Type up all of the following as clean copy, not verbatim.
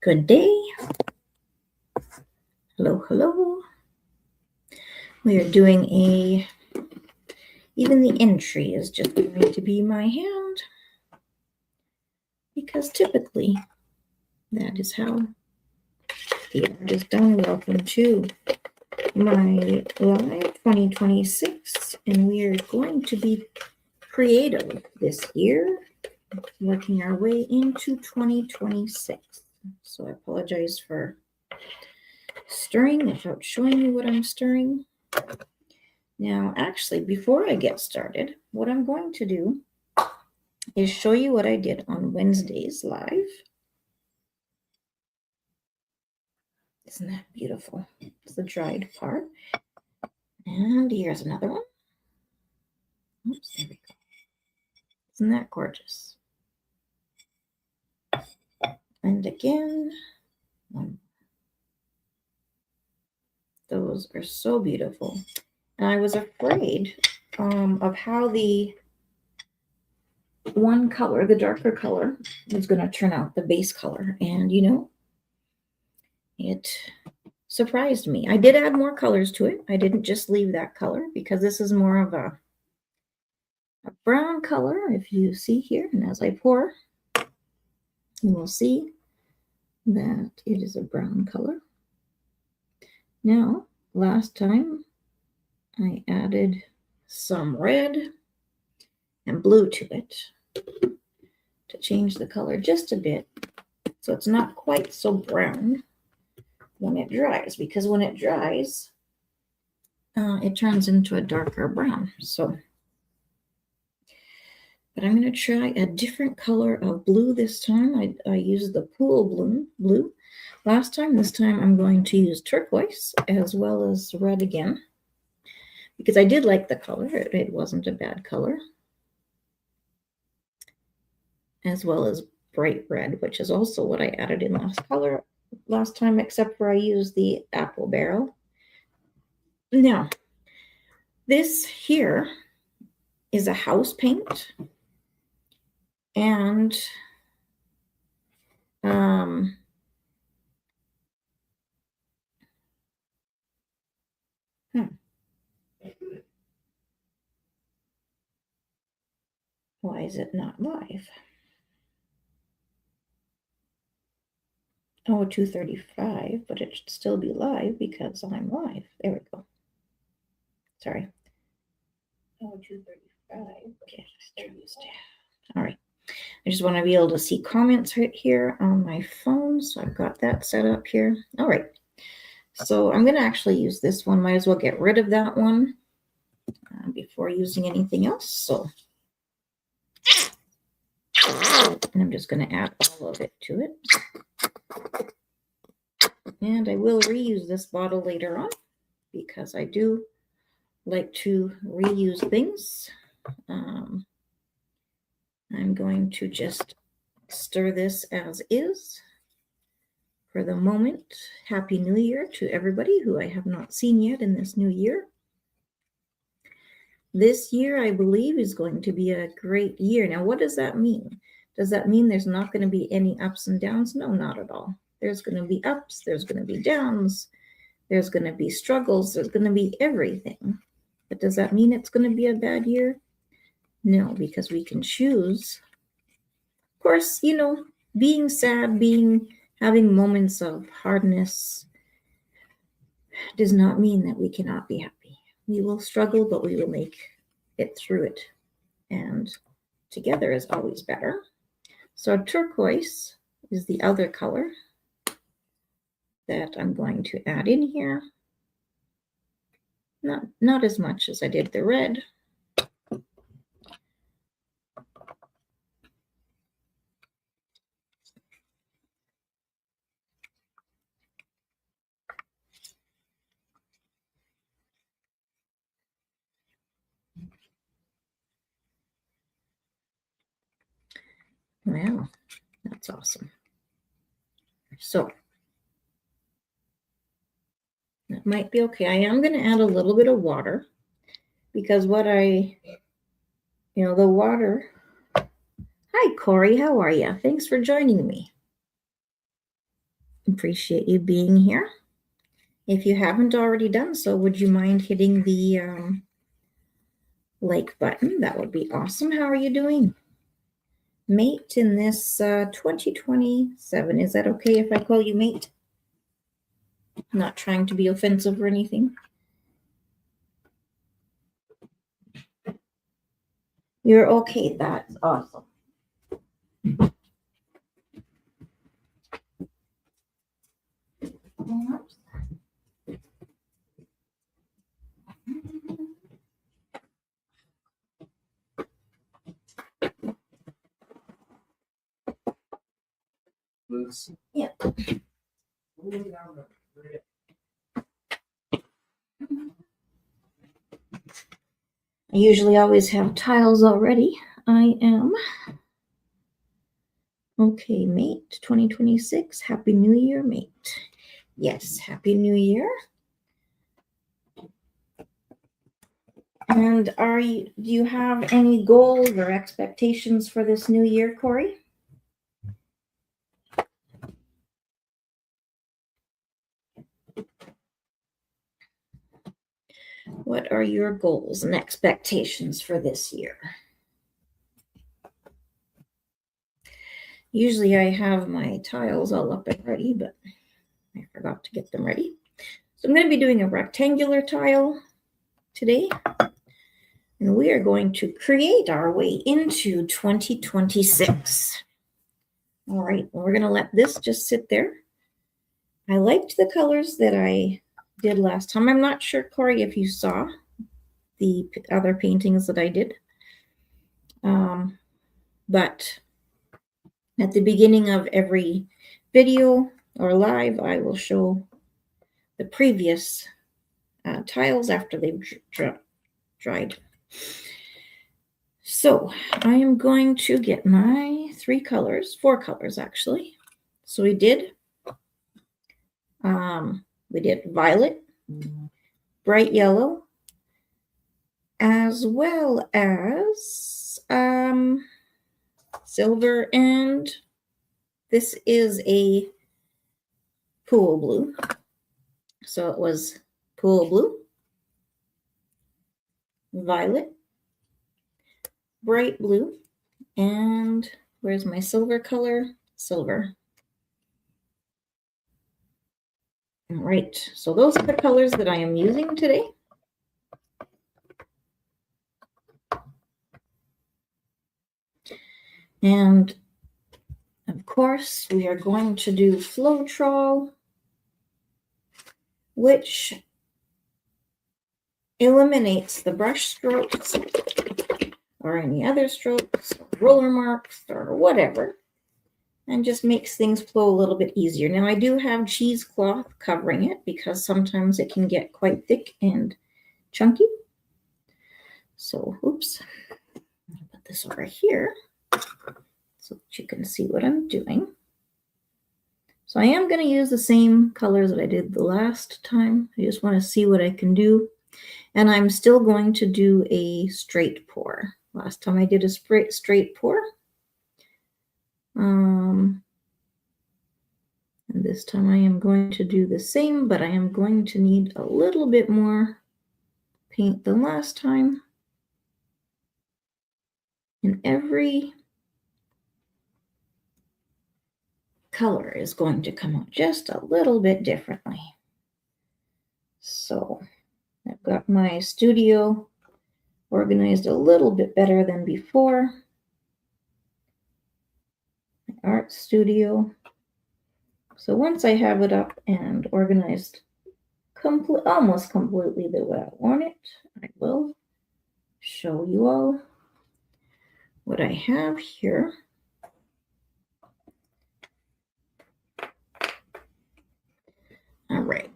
Good day. Hello, hello. We are doing even the entry is just going to be my hand, because typically that is how the art is done. Welcome to my live 2026, and we are going to be creative this year, working our way into 2026. So I apologize for stirring without showing you what I'm stirring. Now, actually, before I get started, what I'm going to do is show you what I did on Wednesday's live. Isn't that beautiful? It's the dried part. And here's another one. Oops, there we go. Isn't that gorgeous? And again, one. Those are so beautiful. And I was afraid of how the one color, the darker color, was going to turn out, the base color. And, you know, it surprised me. I did add more colors to it. I didn't just leave that color, because this is more of a brown color, if you see here. And as I pour, you will see that it is a brown color. Now, last time I added some red and blue to it to change the color just a bit, so it's not quite so brown when it dries, because when it dries, it turns into a darker brown. So, but I'm going to try a different color of blue this time. I used the pool blue last time. This time I'm going to use turquoise as well as red again, because I did like the color. It wasn't a bad color. As well as bright red, which is also what I added in last time, except for I used the apple barrel. Now, this here is a house paint, and why is it not live? Oh, 2:35, but it should still be live because I'm live. There we go. Sorry. Oh, 2:35. Okay, let's turn this down. All right. I just want to be able to see comments right here on my phone, so I've got that set up here. All right. So I'm going to actually use this one. Might as well get rid of that one before using anything else. So, and I'm just going to add all of it to it. And I will reuse this bottle later on, because I do like to reuse things. I'm going to just stir this as is for the moment. Happy New Year to everybody who I have not seen yet in this new year. This year, I believe, is going to be a great year. Now, what does that mean? Does that mean there's not going to be any ups and downs? No, not at all. There's going to be ups, there's going to be downs, there's going to be struggles, there's going to be everything. But does that mean it's going to be a bad year? No, because we can choose. Of course, you know, being sad, having moments of hardness does not mean that we cannot be happy. We will struggle, but we will make it through it. And together is always better. So turquoise is the other color that I'm going to add in here. Not as much as I did the red. Wow, that's awesome. So that might be okay. I am going to add a little bit of water, because the water Hi, Corey. How are you? Thanks for joining me. Appreciate you being here. If you haven't already done so, would you mind hitting the like button? That would be awesome. How are you doing? Mate in this 2027. Is that okay if I call you mate? Not trying to be offensive or anything. You're okay. That's awesome. Yeah. I usually always have tiles already. I am. Okay, mate, 2026. Happy New Year, mate. Yes, Happy New Year. And do you have any goals or expectations for this new year, Corey? What are your goals and expectations for this year? Usually I have my tiles all up and ready, but I forgot to get them ready. So I'm going to be doing a rectangular tile today. And we are going to create our way into 2026. All right, well, we're going to let this just sit there. I liked the colors that I did last time. I'm not sure, Corey, if you saw the other paintings that I did. But at the beginning of every video or live, I will show the previous tiles after they've dried. So I am going to get my four colors actually. So we did violet, bright yellow, as well as silver, and this is a pool blue. So it was pool blue, violet, bright blue, and where's my silver color? Silver. All right, so those are the colors that I am using today. And of course, we are going to do Floetrol, which eliminates the brush strokes or any other strokes, roller marks, or whatever, and just makes things flow a little bit easier. Now, I do have cheesecloth covering it because sometimes it can get quite thick and chunky. So, oops, I'll put this over here so that you can see what I'm doing. So I am going to use the same colors that I did the last time. I just want to see what I can do. And I'm still going to do a straight pour. Last time I did a straight pour. And this time I am going to do the same, but I am going to need a little bit more paint than last time. And every color is going to come out just a little bit differently. So I've got my studio organized a little bit better than before. My art studio. So once I have it up and organized almost completely the way I want it, I will show you all what I have here. All right.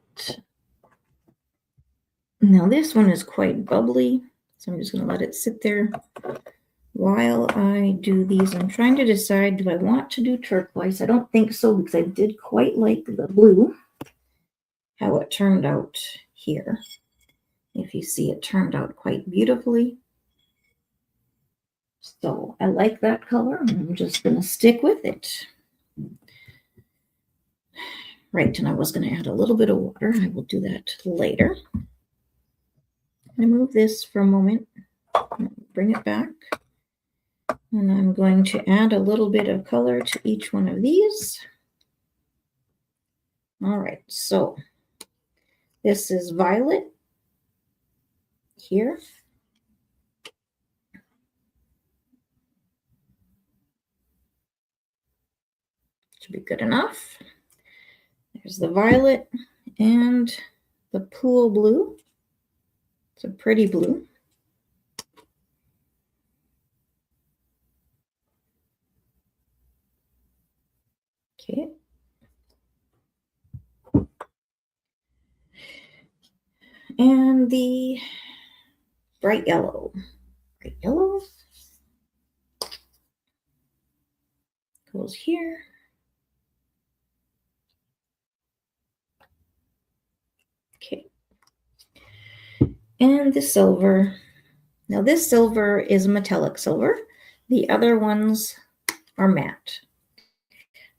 Now this one is quite bubbly, so I'm just going to let it sit there while I do these. I'm trying to decide, do I want to do turquoise? I don't think so because I did quite like the blue, how it turned out here. If you see, it turned out quite beautifully. So I like that color. I'm just going to stick with it. Right, and I was going to add a little bit of water. I will do that later. I move this for a moment, bring it back, and I'm going to add a little bit of color to each one of these. All right, so this is violet here. Should be good enough. There's the violet and the pool blue. It's a pretty blue. Okay. And the bright yellow. Bright yellow goes here. Okay. And the silver. Now this silver is metallic silver. The other ones are matte.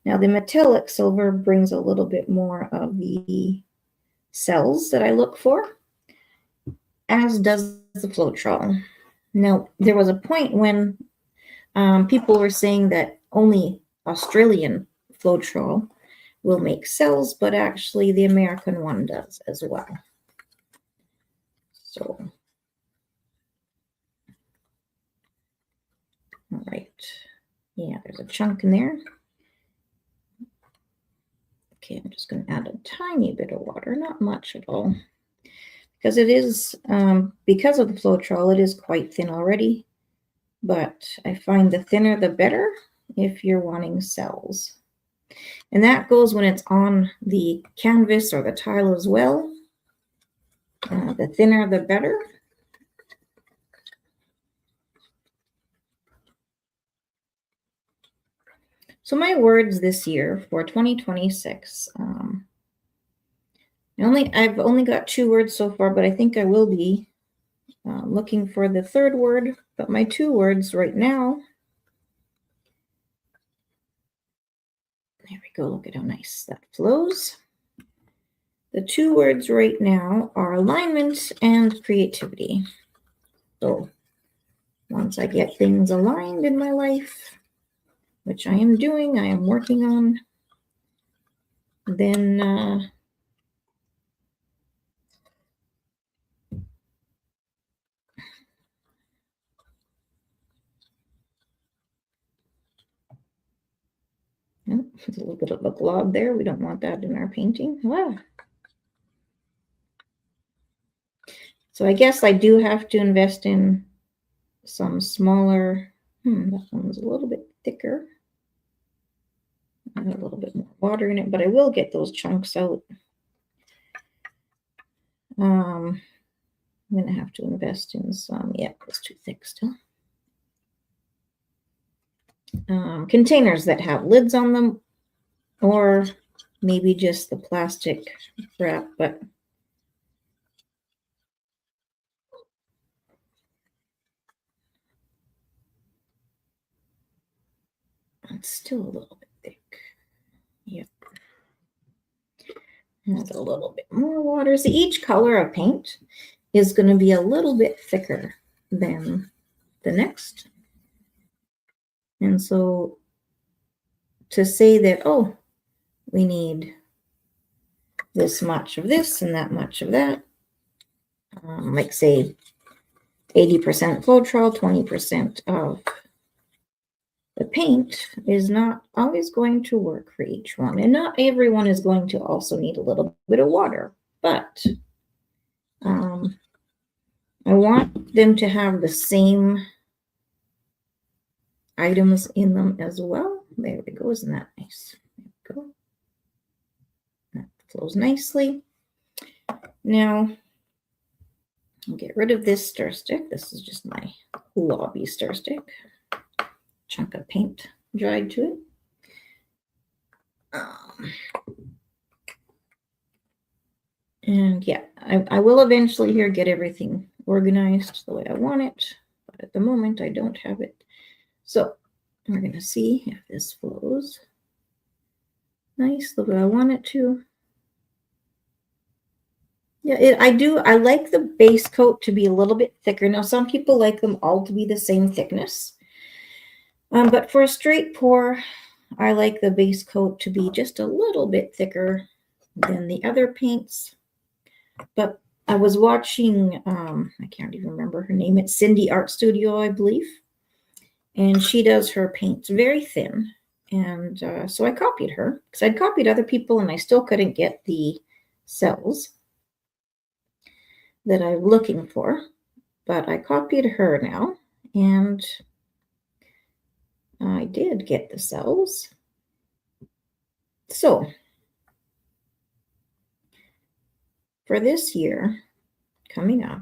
Now the metallic silver brings a little bit more of the cells that I look for, as does the Floetrol. Now there was a point when people were saying that only Australian Floetrol will make cells, but actually the American one does as well. So, all right. Yeah, there's a chunk in there. Okay, I'm just going to add a tiny bit of water, not much at all. Because it is, because of the Floetrol, it is quite thin already. But I find the thinner the better if you're wanting cells. And that goes when it's on the canvas or the tile as well. The thinner the better. So my words this year for 2026, I've only got 2 words so far, but I think I will be looking for the 3rd word. But my 2 words right now, there we go, look at how nice that flows. The 2 words right now are alignment and creativity. So once I get things aligned in my life, which I am doing, I am working on, then there's a little bit of a glob there. We don't want that in our painting. Wow. So I guess I do have to invest in some smaller, that one's a little bit thicker. Add a little bit more water in it, but I will get those chunks out. I'm going to have to invest in some, yeah, it's too thick still. Containers that have lids on them, or maybe just the plastic wrap, but it's still a little bit thick. Yep. Add a little bit more water. So each color of paint is going to be a little bit thicker than the next. And so to say that, oh, we need this much of this and that much of that, like say 80% Floetrol, 20% of the paint is not always going to work for each one. And not everyone is going to also need a little bit of water, but I want them to have the same items in them as well. There we go. Isn't that nice? There we go. That flows nicely. Now, I'll get rid of this stir stick. This is just my lobby stir stick. Chunk of paint dried to it. And yeah, I will eventually here get everything organized the way I want it. But at the moment, I don't have it So we're going to see if this flows nice the way I want it to. Yeah, I like the base coat to be a little bit thicker. Now, some people like them all to be the same thickness. But for a straight pour, I like the base coat to be just a little bit thicker than the other paints. But I was watching, I can't even remember her name. It's Cindy Art Studio, I believe. And she does her paints very thin. And so I copied her because I'd copied other people and I still couldn't get the cells that I'm looking for. But I copied her now and I did get the cells. So for this year coming up,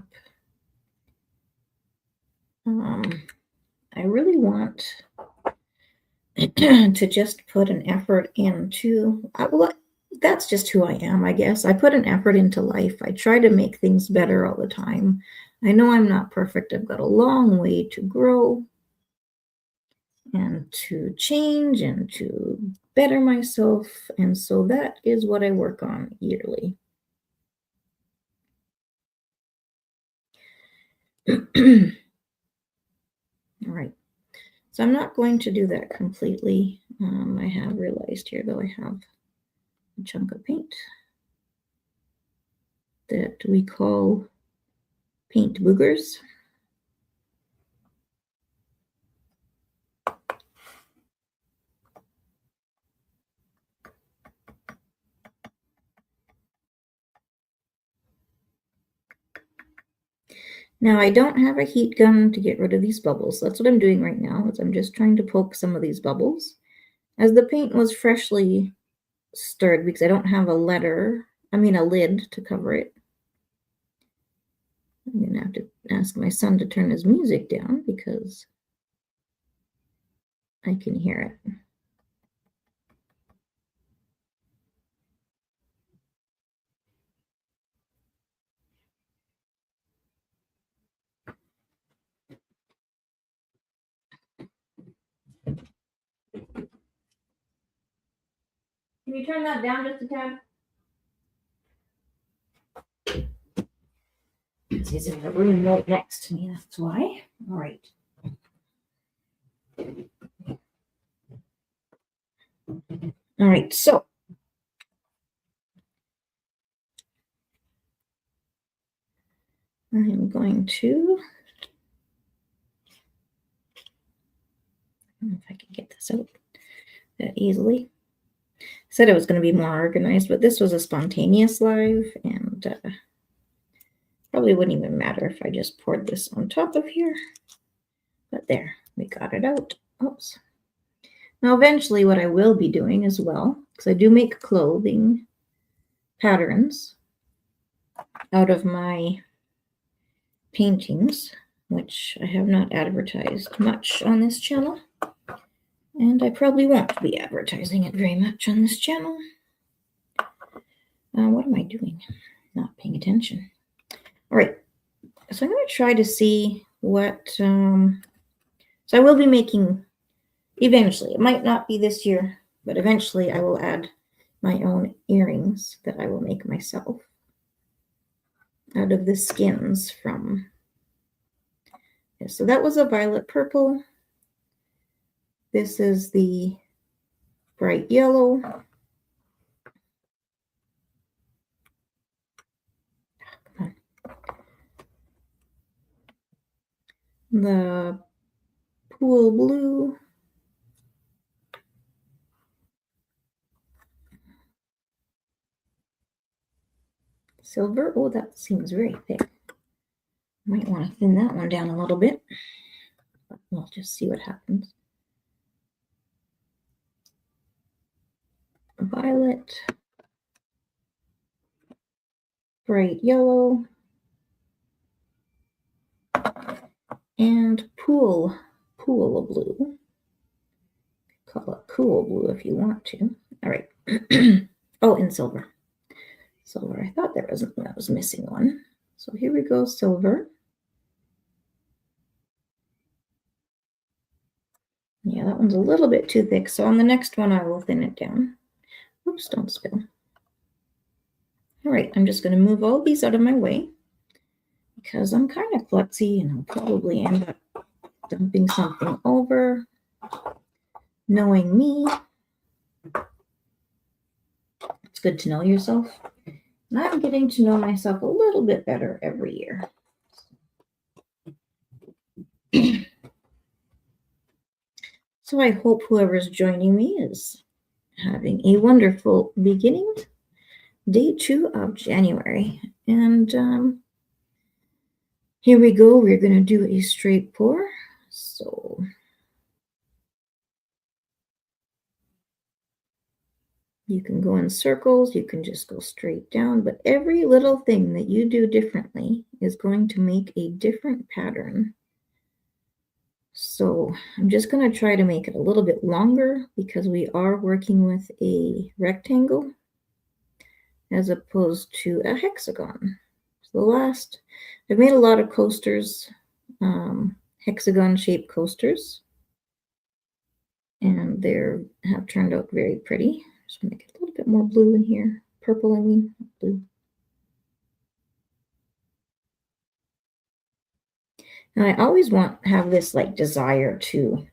I really want to just put an effort into, well, that's just who I am, I guess. I put an effort into life. I try to make things better all the time. I know I'm not perfect. I've got a long way to grow and to change and to better myself. And so that is what I work on yearly. All right. So I'm not going to do that completely. I have realized here, though, I have a chunk of paint that we call paint boogers. Now I don't have a heat gun to get rid of these bubbles. That's what I'm doing right now, is I'm just trying to poke some of these bubbles. As the paint was freshly stirred, because I don't have a lid to cover it. I'm gonna have to ask my son to turn his music down because I can hear it. Can you turn that down just a tad? He's in the room right next to me, that's why. All right. All right, so I'm going to, I don't know if I can get this out that easily. I said it was going to be more organized, but this was a spontaneous live, and probably wouldn't even matter if I just poured this on top of here. But there, we got it out. Oops. Now, eventually, what I will be doing as well, because I do make clothing patterns out of my paintings, which I have not advertised much on this channel. And I probably won't be advertising it very much on this channel. What am I doing? Not paying attention. All right. So I'm going to try to see what... so I will be making... Eventually. It might not be this year, but eventually I will add my own earrings that I will make myself out of the skins from... Yeah, so that was a violet purple. This is the bright yellow. Come on. The pool blue. Silver. Oh, that seems very thick. Might want to thin that one down a little bit. But we'll just see what happens. Violet. Bright yellow. And pool blue. Call it cool blue if you want to. All right. Oh, and silver. Silver. I thought I was missing one. So here we go, silver. Yeah, that one's a little bit too thick. So on the next one, I will thin it down. Oops, don't spill. All right, I'm just going to move all these out of my way because I'm kind of klutzy and I'll probably end up dumping something over. Knowing me, it's good to know yourself. And I'm getting to know myself a little bit better every year. So I hope whoever's joining me is having a wonderful beginning, day 2 of January. And here we go. We're going to do a straight pour. So you can go in circles, you can just go straight down, but every little thing that you do differently is going to make a different pattern. So I'm just going to try to make it a little bit longer because we are working with a rectangle as opposed to a hexagon. So I've made a lot of coasters, hexagon-shaped coasters, and they have turned out very pretty. Just make it a little bit more blue in here. Purple, I mean, blue. And I always have this like desire to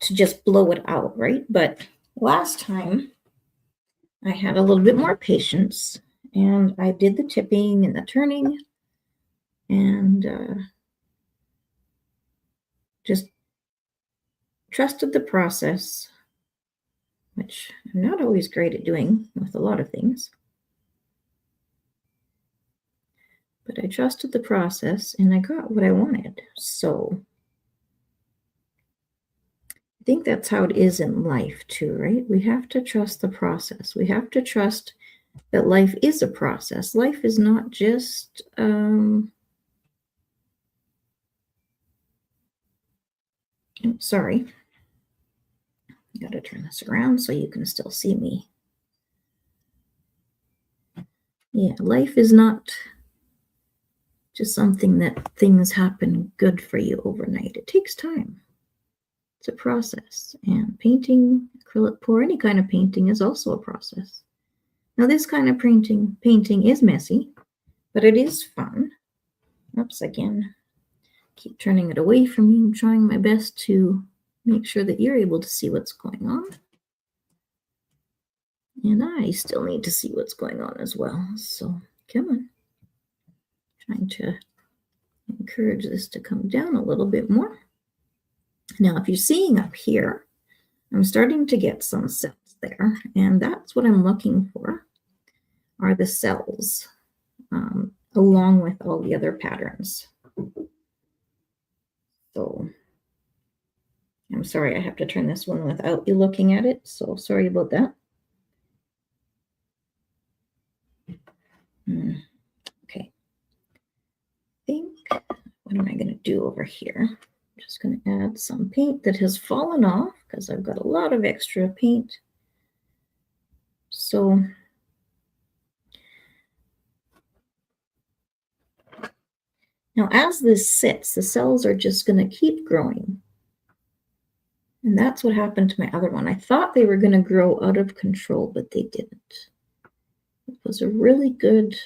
just blow it out, right? But last time I had a little bit more patience and I did the tipping and the turning and just trusted the process, which I'm not always great at doing with a lot of things. But I trusted the process and I got what I wanted. So I think that's how it is in life too, right? We have to trust the process. We have to trust that life is a process. Life is not just sorry. Got to turn this around so you can still see me. Yeah, life is not just something that things happen good for you overnight. It takes time. It's a process. And painting, acrylic pour, any kind of painting is also a process. Now, this kind of painting is messy, but it is fun. Oops, again. Keep turning it away from you. I'm trying my best to make sure that you're able to see what's going on. And I still need to see what's going on as well. So come on. Trying to encourage this to come down a little bit more. Now, if you're seeing up here, I'm starting to get some cells there. And that's what I'm looking for, are the cells, along with all the other patterns. So I'm sorry, I have to turn this one without you looking at it. So sorry about that. Okay. I think, what am I going to do over here? I'm just going to add some paint that has fallen off because I've got a lot of extra paint. So now as this sits, the cells are just going to keep growing. And that's what happened to my other one. I thought they were going to grow out of control, but they didn't. It was a really good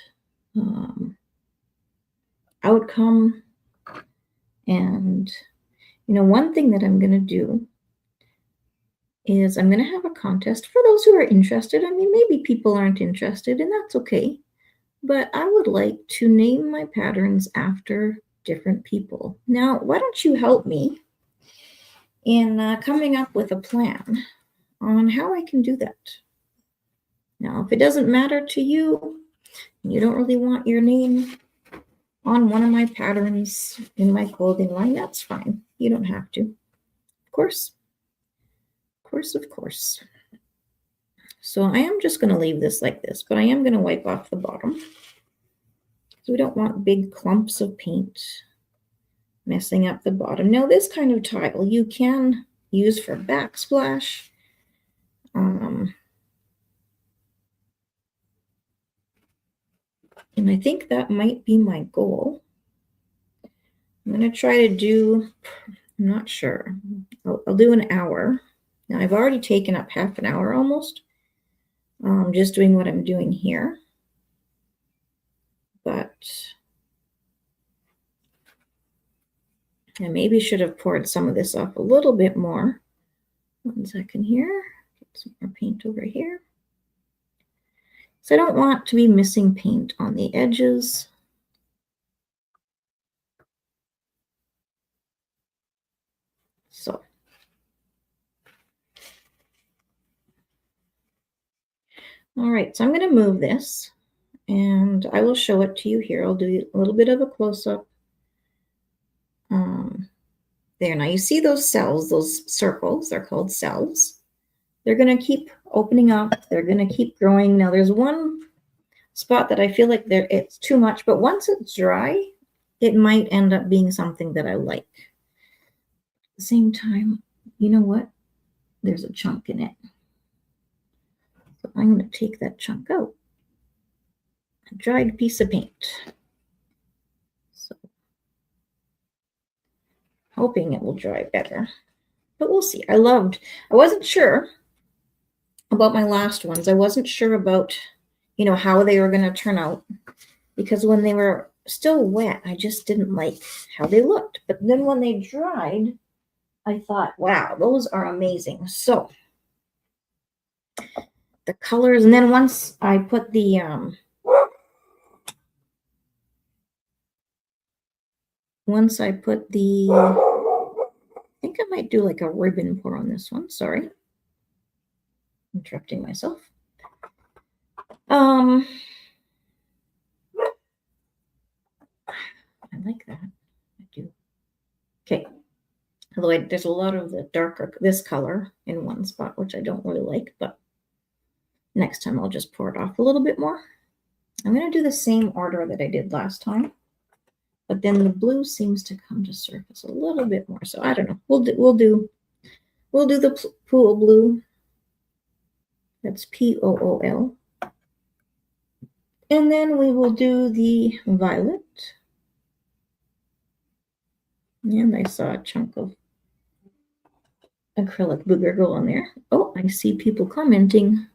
outcome. And, one thing that I'm going to do is I'm going to have a contest for those who are interested. I mean, maybe people aren't interested, and that's okay. But I would like to name my patterns after different people. Now, why don't you help me in coming up with a plan on how I can do that? Now, if it doesn't matter to you, and you don't really want your name on one of my patterns in my clothing line, that's fine. You don't have to. Of course. Of course. So I am just going to leave this like this, but I am going to wipe off the bottom. So we don't want big clumps of paint messing up the bottom. Now, this kind of tile you can use for backsplash. And I think that might be my goal. I'm going to try to do I'm not sure. I'll do an hour. Now I've already taken up half an hour almost. Just doing what I'm doing here. But I maybe should have poured some of this off a little bit more. 1 second here. Get some more paint over here. So I don't want to be missing paint on the edges. So. All right, so I'm going to move this and I will show it to you here. I'll do a little bit of a close-up. There, now you see those cells, those circles, they're called cells. They're going to keep opening up. They're going to keep growing. Now there's one spot that I feel like it's too much, but once it's dry, it might end up being something that I like. At the same time, you know what? There's a chunk in it. So I'm going to take that chunk out. A dried piece of paint. So hoping it will dry better. But we'll see. I wasn't sure about my last ones. I wasn't sure about, how they were going to turn out. Because when they were still wet, I just didn't like how they looked. But then when they dried, I thought, wow, those are amazing. So the colors, and then once I put the I think I might do like a ribbon pour on this one. Sorry. Interrupting myself. I like that. I do. Okay. Although there's a lot of the darker, this color in one spot, which I don't really like, but next time I'll just pour it off a little bit more. I'm going to do the same order that I did last time, but then the blue seems to come to surface a little bit more. So I don't know. We'll do the pool blue. That's POOL. And then we will do the violet. And I saw a chunk of acrylic booger go on there. Oh, I see people commenting.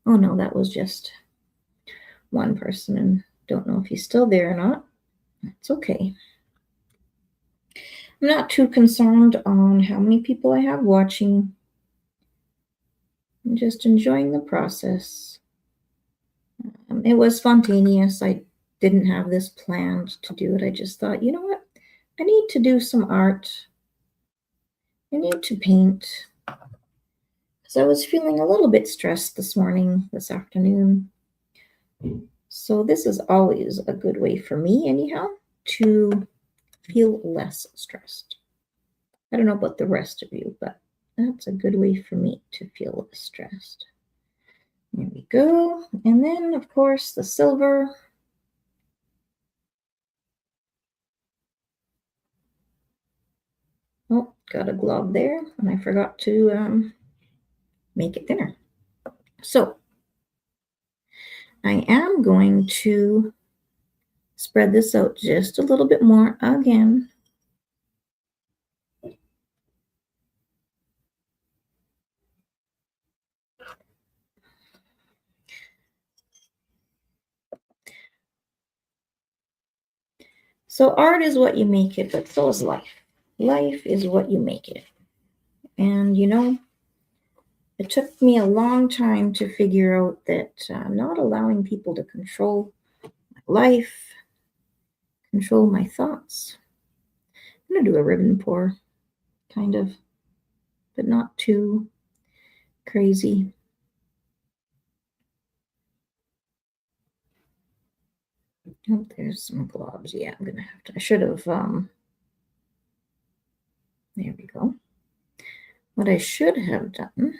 Oh no, that was just one person, and don't know if he's still there or not. It's okay. I'm not too concerned on how many people I have watching. I'm just enjoying the process. It was spontaneous. I didn't have this planned to do it. I just thought, you know what? I need to do some art. I need to paint. Because I was feeling a little bit stressed this afternoon. So this is always a good way for me, anyhow, to feel less stressed. I don't know about the rest of you, but that's a good way for me to feel less stressed. There we go. And then, of course, the silver. Oh, got a glob there, and I forgot to make it thinner. So I am going to spread this out just a little bit more again. So art is what you make it, but so is life. Life is what you make it. And it took me a long time to figure out that I'm not allowing people to control my life, control my thoughts. I'm going to do a ribbon pour, kind of, but not too crazy. Oh, there's some globs. Yeah, I'm going to have to, I should have, there we go. What I should have done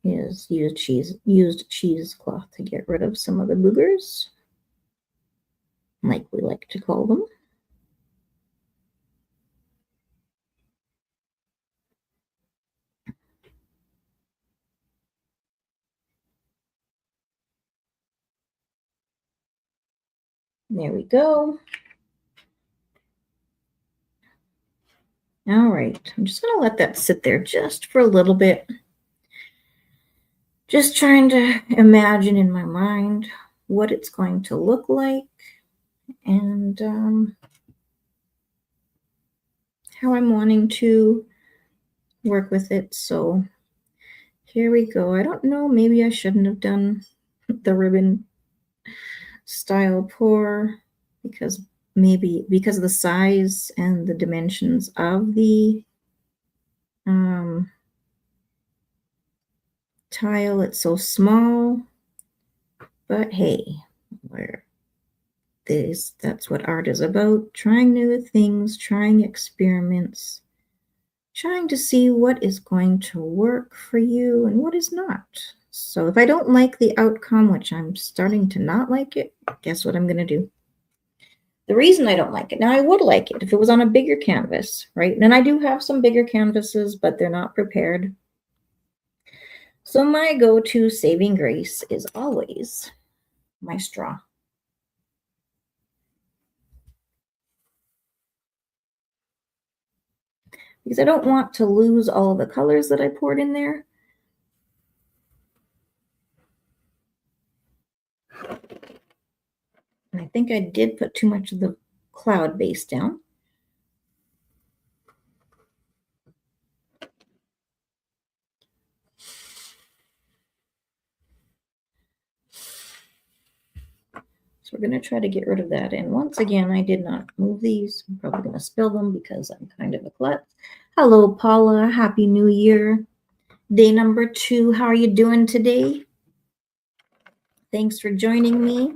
is used cheesecloth to get rid of some of the boogers, like we like to call them. There we go. All right, I'm just going to let that sit there just for a little bit. Just trying to imagine in my mind what it's going to look like and how I'm wanting to work with it. So here we go. I don't know, maybe I shouldn't have done the ribbon style pour because of the size and the dimensions of the tile. It's so small, but hey, that's what art is about. Trying new things, trying experiments, trying to see what is going to work for you and what is not. So if I don't like the outcome, which I'm starting to not like it, guess what I'm going to do? The reason I don't like it, now I would like it if it was on a bigger canvas, right? And I do have some bigger canvases, but they're not prepared. So my go-to saving grace is always my straw. Because I don't want to lose all the colors that I poured in there. And I think I did put too much of the cloud base down. So we're going to try to get rid of that. And once again, I did not move these. I'm probably going to spill them because I'm kind of a klutz. Hello, Paula. Happy New Year. Day number 2. How are you doing today? Thanks for joining me.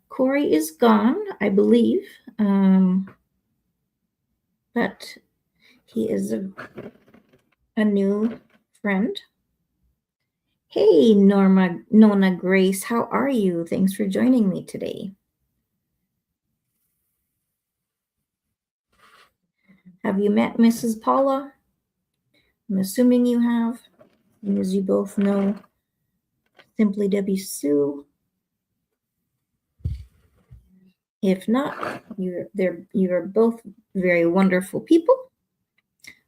Corey is gone, I believe. But he is a new friend. Hey, Nona Grace, how are you? Thanks for joining me today. Have you met Mrs. Paula? I'm assuming you have. And as you both know, Simply Debbie Sue. If not, you're both very wonderful people.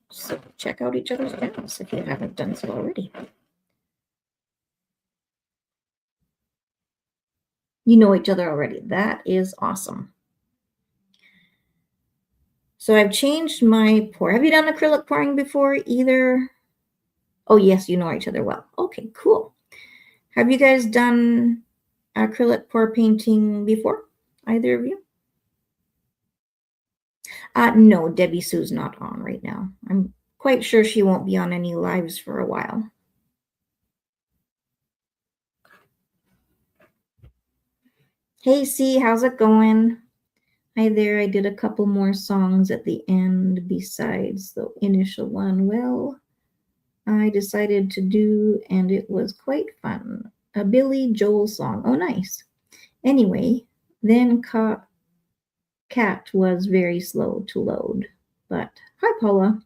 So check out each other's channels if you haven't done so already. You know each other already. That is awesome. So I've changed my pour. Have you done acrylic pouring before either? Oh, yes, you know each other well. Okay, cool. Have you guys done acrylic pour painting before? Either of you? No, Debbie Sue's not on right now. I'm quite sure she won't be on any lives for a while. Hey, C, how's it going? Hi there. I did a couple more songs at the end besides the initial one. Well, I decided to do, and it was quite fun. A Billy Joel song. Oh, nice. Anyway, then Cat was very slow to load. But hi, Paula.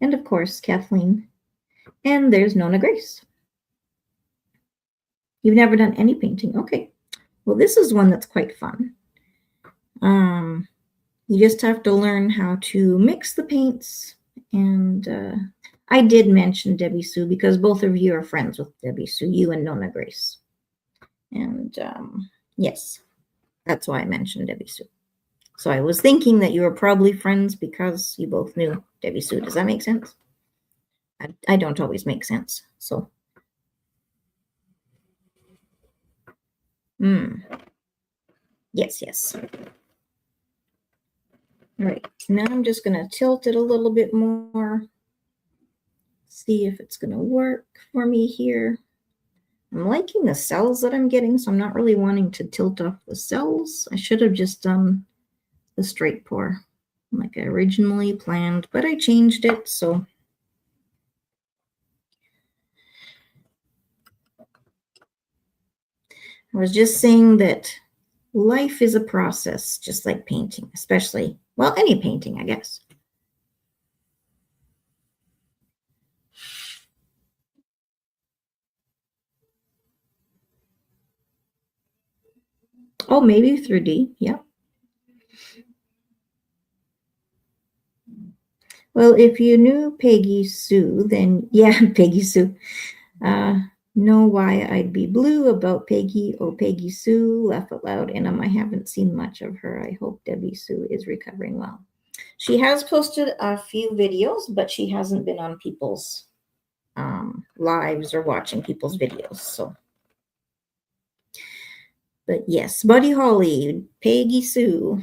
And of course, Kathleen. And there's Nona Grace. You've never done any painting. Okay. Well, this is one that's quite fun. You just have to learn how to mix the paints. And I did mention Debbie Sue because both of you are friends with Debbie Sue, you and Nona Grace. And yes, that's why I mentioned Debbie Sue. So I was thinking that you were probably friends because you both knew Debbie Sue. Does that make sense? I don't always make sense. So. Yes, yes. All right, now I'm just going to tilt it a little bit more. See if it's going to work for me here. I'm liking the cells that I'm getting, so I'm not really wanting to tilt off the cells. I should have just done the straight pour like I originally planned, but I changed it, so. I was just saying that life is a process, just like painting, especially, well, any painting, I guess. Oh, maybe through D. Yeah. Well, if you knew Peggy Sue, then yeah, Peggy Sue. Uh, know why I'd be blue about Peggy. Oh, Peggy Sue, laugh out loud. And I haven't seen much of her. I hope Debbie Sue is recovering well. She has posted a few videos, but she hasn't been on people's lives or watching people's videos. So, but yes, Buddy Holly, Peggy Sue.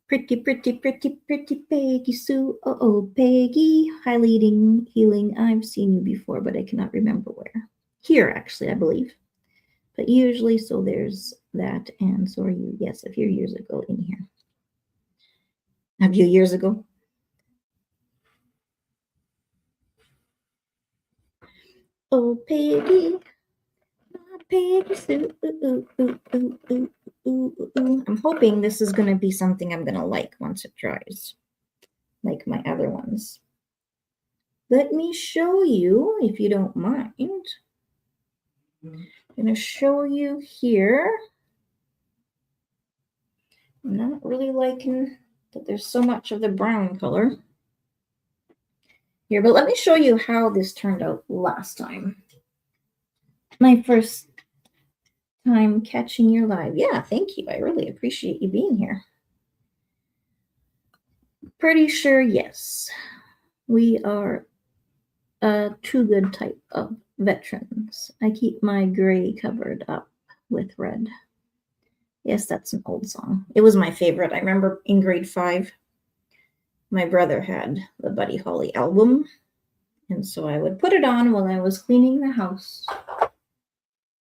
Pretty, pretty, pretty, pretty Peggy Sue. Oh, Peggy. Highlighting, healing. I've seen you before, but I cannot remember where. Here, actually, I believe. But usually, so there's that. And so are you. Yes, a few years ago in here. A few years ago. Oh, Peggy. Peggy Sue. Ooh, ooh, ooh, ooh, ooh, ooh. I'm hoping this is going to be something I'm going to like once it dries, like my other ones. Let me show you, if you don't mind. I'm going to show you here. I'm not really liking that there's so much of the brown color here, but let me show you how this turned out last time. My first time catching your live. Yeah, thank you. I really appreciate you being here. Pretty sure, yes. We are a too good type of veterans. I keep my gray covered up with red. Yes, that's an old song. It was my favorite. I remember in grade 5, my brother had the Buddy Holly album, and so I would put it on while I was cleaning the house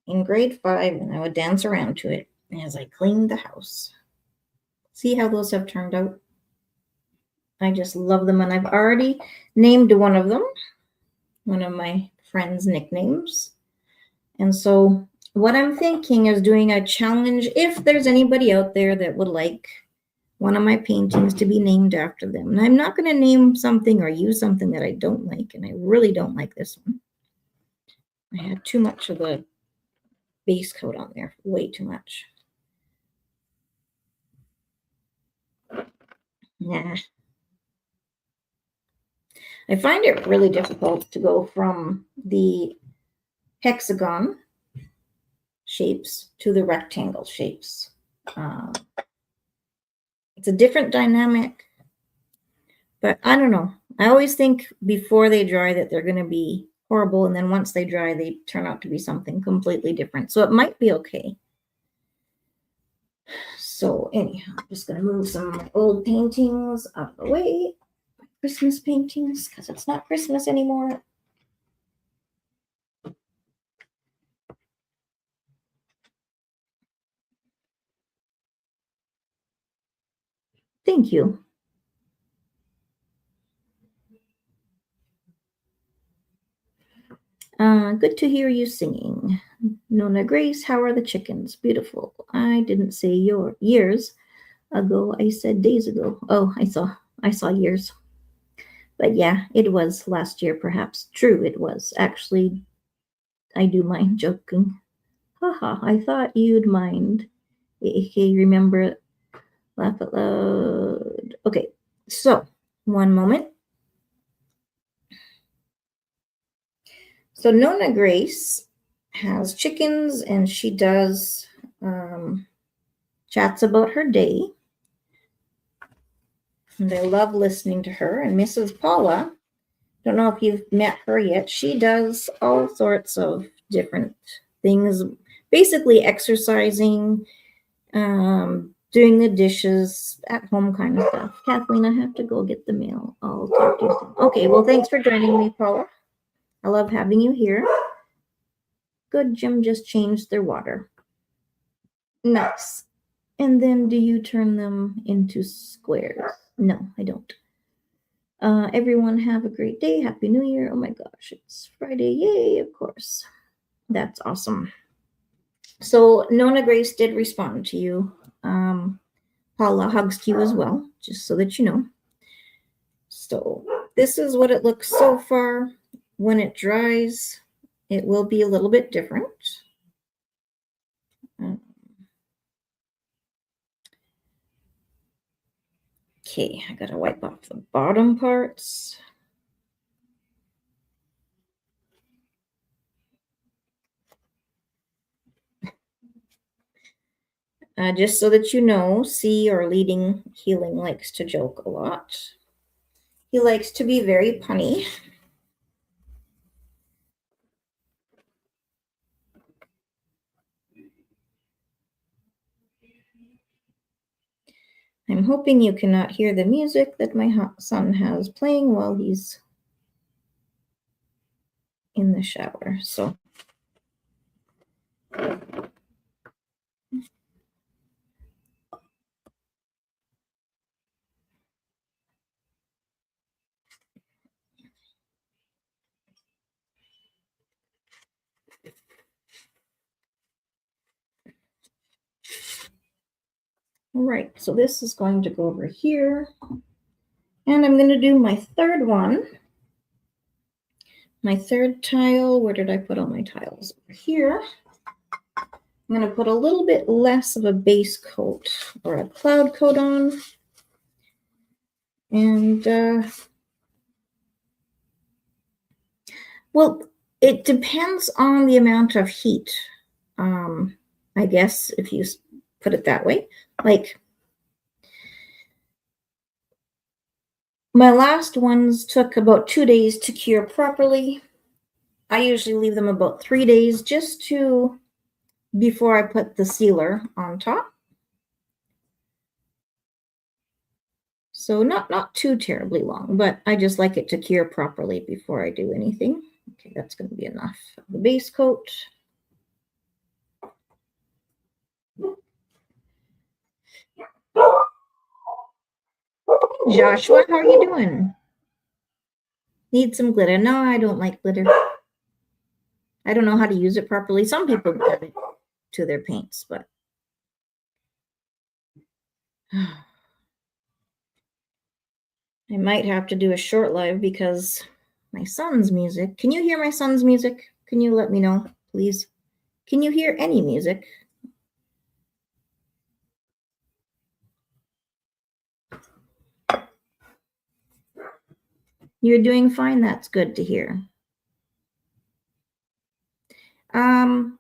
in grade 5, and I would dance around to it as I cleaned the house. See how those have turned out? I just love them, and I've already named one of them, one of my friends' nicknames. And so what I'm thinking is doing a challenge if there's anybody out there that would like one of my paintings to be named after them. And I'm not going to name something or use something that I don't like, and I really don't like this one. I had too much of the base coat on there, way too much. Nah. I find it really difficult to go from the hexagon shapes to the rectangle shapes. It's a different dynamic, but I don't know. I always think before they dry that they're going to be horrible, and then once they dry, they turn out to be something completely different. So it might be okay. So anyhow, I'm just going to move some of my old paintings out of the way. Christmas paintings, because it's not Christmas anymore. Thank you. Good to hear you singing. Nona Grace, how are the chickens? Beautiful. I didn't say your years ago. I said days ago. Oh, I saw years. But yeah, it was last year, perhaps. True, it was. Actually, I do mind joking. Haha, I thought you'd mind. Okay, remember, laugh out loud. Okay, so one moment. So Nona Grace has chickens, and she does chats about her day. And I love listening to her. And Mrs. Paula, don't know if you've met her yet. She does all sorts of different things, basically exercising, doing the dishes, at home kind of stuff. Kathleen, I have to go get the mail. I'll talk to you soon. Okay, well, thanks for joining me, Paula. I love having you here. Good, Jim just changed their water. Nice. And then do you turn them into squares? No, I don't. Everyone have a great day. Happy New Year. Oh my gosh, it's Friday. Yay, of course. That's awesome. So Nona Grace did respond to you. Paula hugs to you as well, just so that you know. So this is what it looks so far. When it dries, it will be a little bit different. Okay, I gotta wipe off the bottom parts. Just so that you know, C, or Leading Healing, likes to joke a lot. He likes to be very punny. I'm hoping you cannot hear the music that my son has playing while he's in the shower. So all right, so this is going to go over here. And I'm going to do my third one. My third tile. Where did I put all my tiles? Over here. I'm going to put a little bit less of a base coat or a cloud coat on. And, well, it depends on the amount of heat, I guess, if you put it that way. Like, my last ones took about 2 days to cure properly. I usually leave them about 3 days just to, before I put the sealer on top. So not too terribly long, but I just like it to cure properly before I do anything. Okay, that's going to be enough of the base coat. Joshua, how are you doing? Need some glitter? No, I don't like glitter. I don't know how to use it properly. Some people add it to their paints, but I might have to do a short live because my son's music. Can you hear my son's music? Can you let me know, please? Can you hear any music? You're doing fine. That's good to hear. No,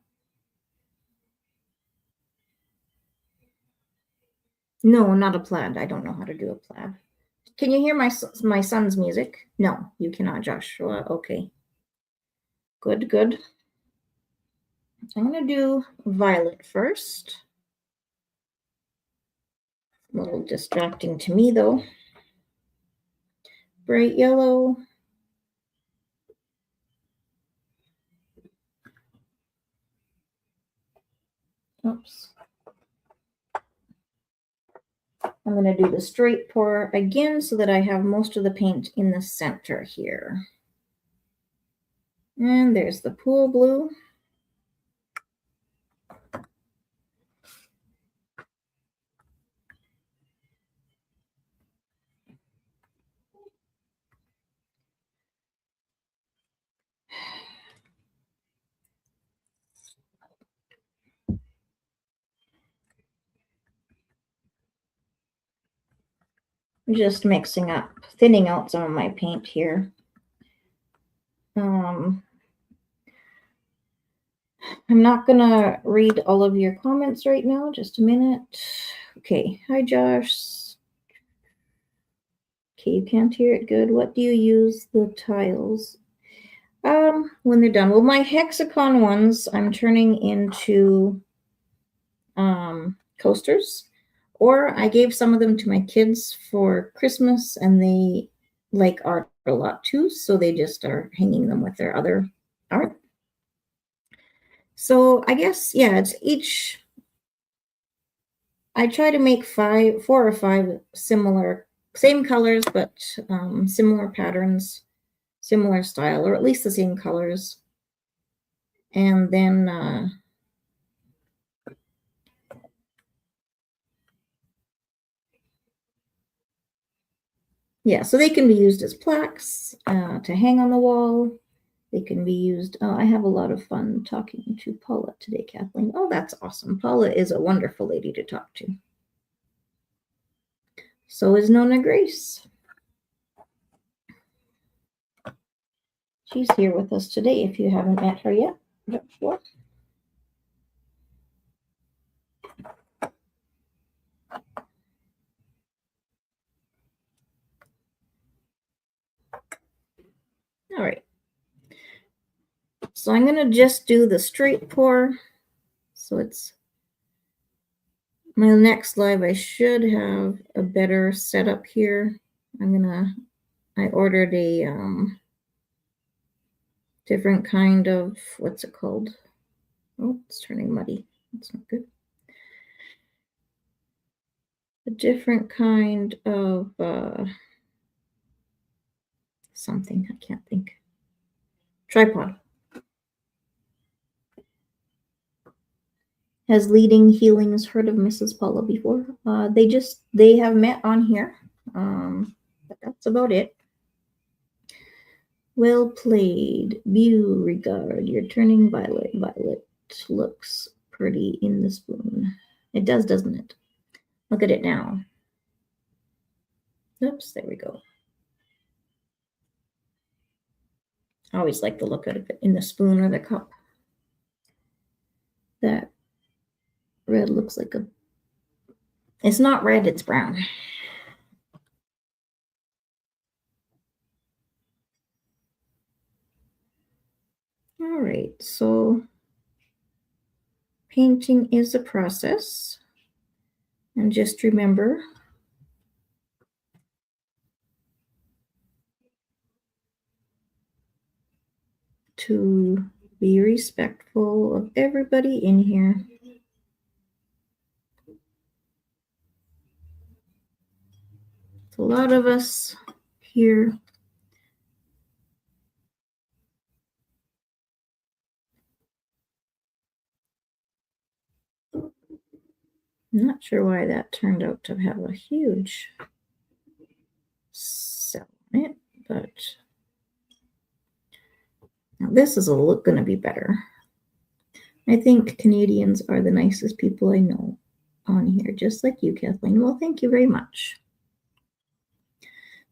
not a plaid. I don't know how to do a plaid. Can you hear my son's music? No, you cannot, Joshua. Okay. Good, good. I'm going to do violet first. A little distracting to me, though. Bright yellow. Oops. I'm going to do the straight pour again so that I have most of the paint in the center here. And there's the pool blue. Just mixing up, thinning out some of my paint here. I'm not going to read all of your comments right now. Just a minute. Okay. Hi, Josh. Okay, you can't hear it good. What do you use the tiles? When they're done. Well, my hexagon ones I'm turning into coasters. Or I gave some of them to my kids for Christmas, and they like art a lot too, so they just are hanging them with their other art. So I guess, yeah, it's each. I try to make 4 or 5 similar, same colors, but similar patterns, similar style, or at least the same colors. And then yeah, so they can be used as plaques to hang on the wall. They can be used. Oh, I have a lot of fun talking to Paula today, Kathleen. Oh, that's awesome. Paula is a wonderful lady to talk to. So is Nona Grace. She's here with us today if you haven't met her yet. Before. All right. So I'm going to just do the straight pour. So it's my next live. I should have a better setup here. I ordered a different kind of, what's it called? Oh, it's turning muddy. That's not good. A different kind of something. I can't think. Tripod. Has Leading Healings heard of Mrs. Paula before? They have met on here. But that's about it. Well played. Beauregard. You're turning violet. Violet looks pretty in the spoon. It does, doesn't it? Look at it now. Oops, there we go. I always like the look of it in the spoon or the cup. That red looks like a... It's not red, it's brown. All right, so painting is a process. And just remember to be respectful of everybody in here. It's a lot of us here. I'm not sure why that turned out to have a huge cell in it, but now this is going to be better. I think Canadians are the nicest people I know on here, just like you, Kathleen. Well, thank you very much.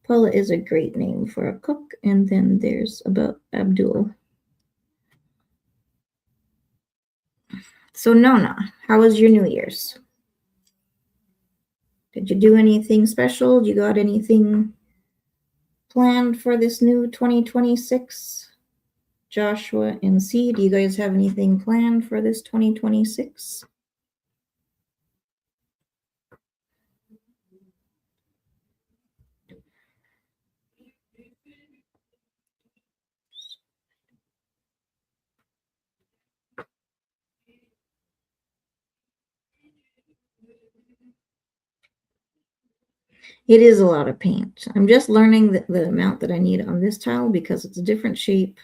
Paula is a great name for a cook, and then there's Abdul. So Nona, how was your New Year's? Did you do anything special? You got anything planned for this new 2026? Joshua and C, do you guys have anything planned for this 2026? It is a lot of paint. I'm just learning the amount that I need on this tile because it's a different shape.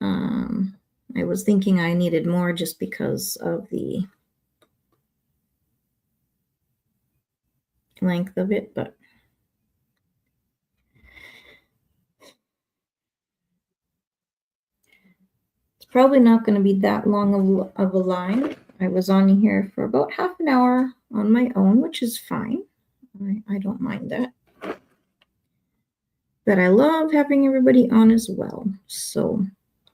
I was thinking I needed more just because of the length of it, but it's probably not going to be that long of a line. I was on here for about half an hour on my own, which is fine. I don't mind that. But I love having everybody on as well. So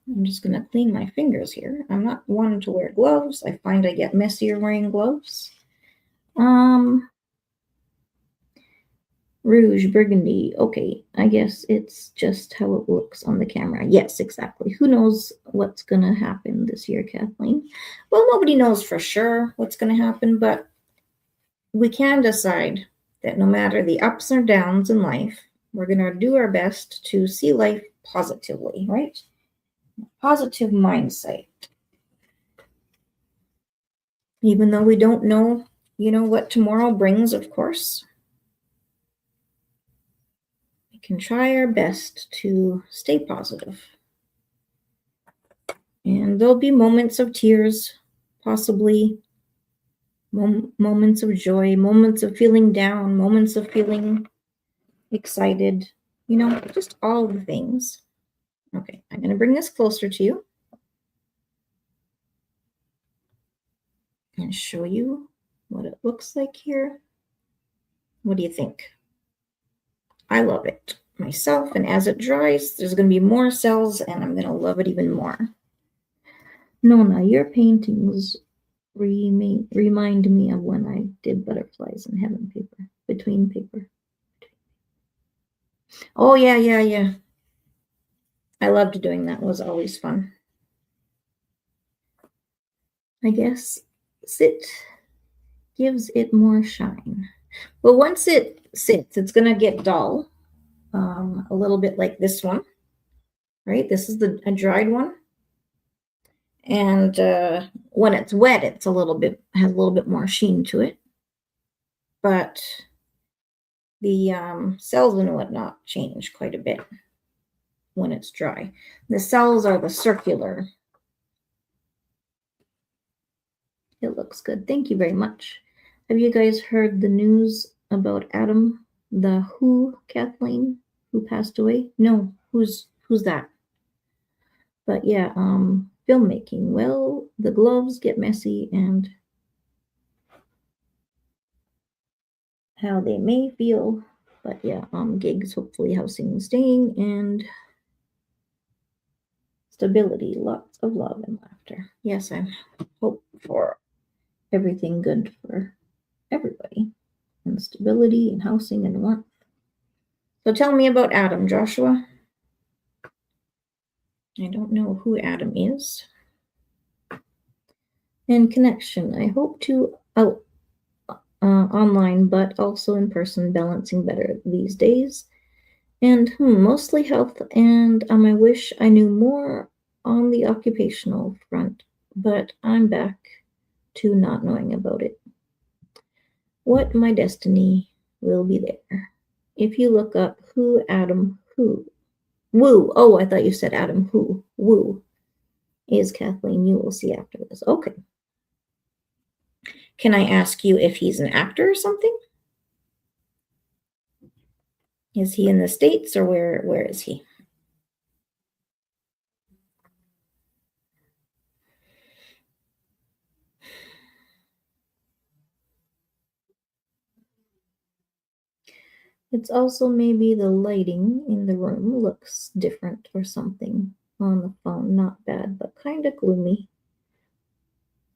I'm just going to clean my fingers here. I'm not one to wear gloves. I find I get messier wearing gloves. Rouge, burgundy. Okay, I guess it's just how it looks on the camera. Yes, exactly. Who knows what's going to happen this year, Kathleen? Well, nobody knows for sure what's going to happen, but we can decide that no matter the ups or downs in life, we're going to do our best to see life positively, right? Positive mindset. Even though we don't know, what tomorrow brings, of course. We can try our best to stay positive. And there'll be moments of tears, possibly moments of joy, moments of feeling down, moments of feeling excited, just all the things. Okay, I'm going to bring this closer to you and show you what it looks like here. What do you think? I love it myself, and as it dries, there's going to be more cells, and I'm going to love it even more. Nona, your paintings remind me of when I did butterflies in heaven paper, between paper. Oh, yeah. I loved doing that. It was always fun. I guess sit gives it more shine. Well, once it sits, it's going to get dull, a little bit like this one, right? This is a dried one. And when it's wet, it's has a little bit more sheen to it. But the cells and whatnot change quite a bit when it's dry. The cells are the circular. It looks good. Thank you very much. Have you guys heard the news about Adam, the Who, Kathleen, who passed away? No, who's that? But yeah, filmmaking. Well, the gloves get messy and how they may feel. But yeah, gigs, hopefully housing and staying, and stability, lots of love and laughter. Yes, I hope for everything good for everybody, and stability and housing and warmth. So tell me about Adam, Joshua. I don't know who Adam is. And connection. I hope to out online, but also in person, balancing better these days. And mostly health, and I wish I knew more on the occupational front, but I'm back to not knowing about it. What my destiny will be there. If you look up who Adam who Woo. Oh, I thought you said Adam who Woo is Kathleen. You will see after this. Okay. Can I ask you if he's an actor or something? Is he in the States or where is he? It's also maybe the lighting in the room looks different or something on the phone. Not bad, but kind of gloomy.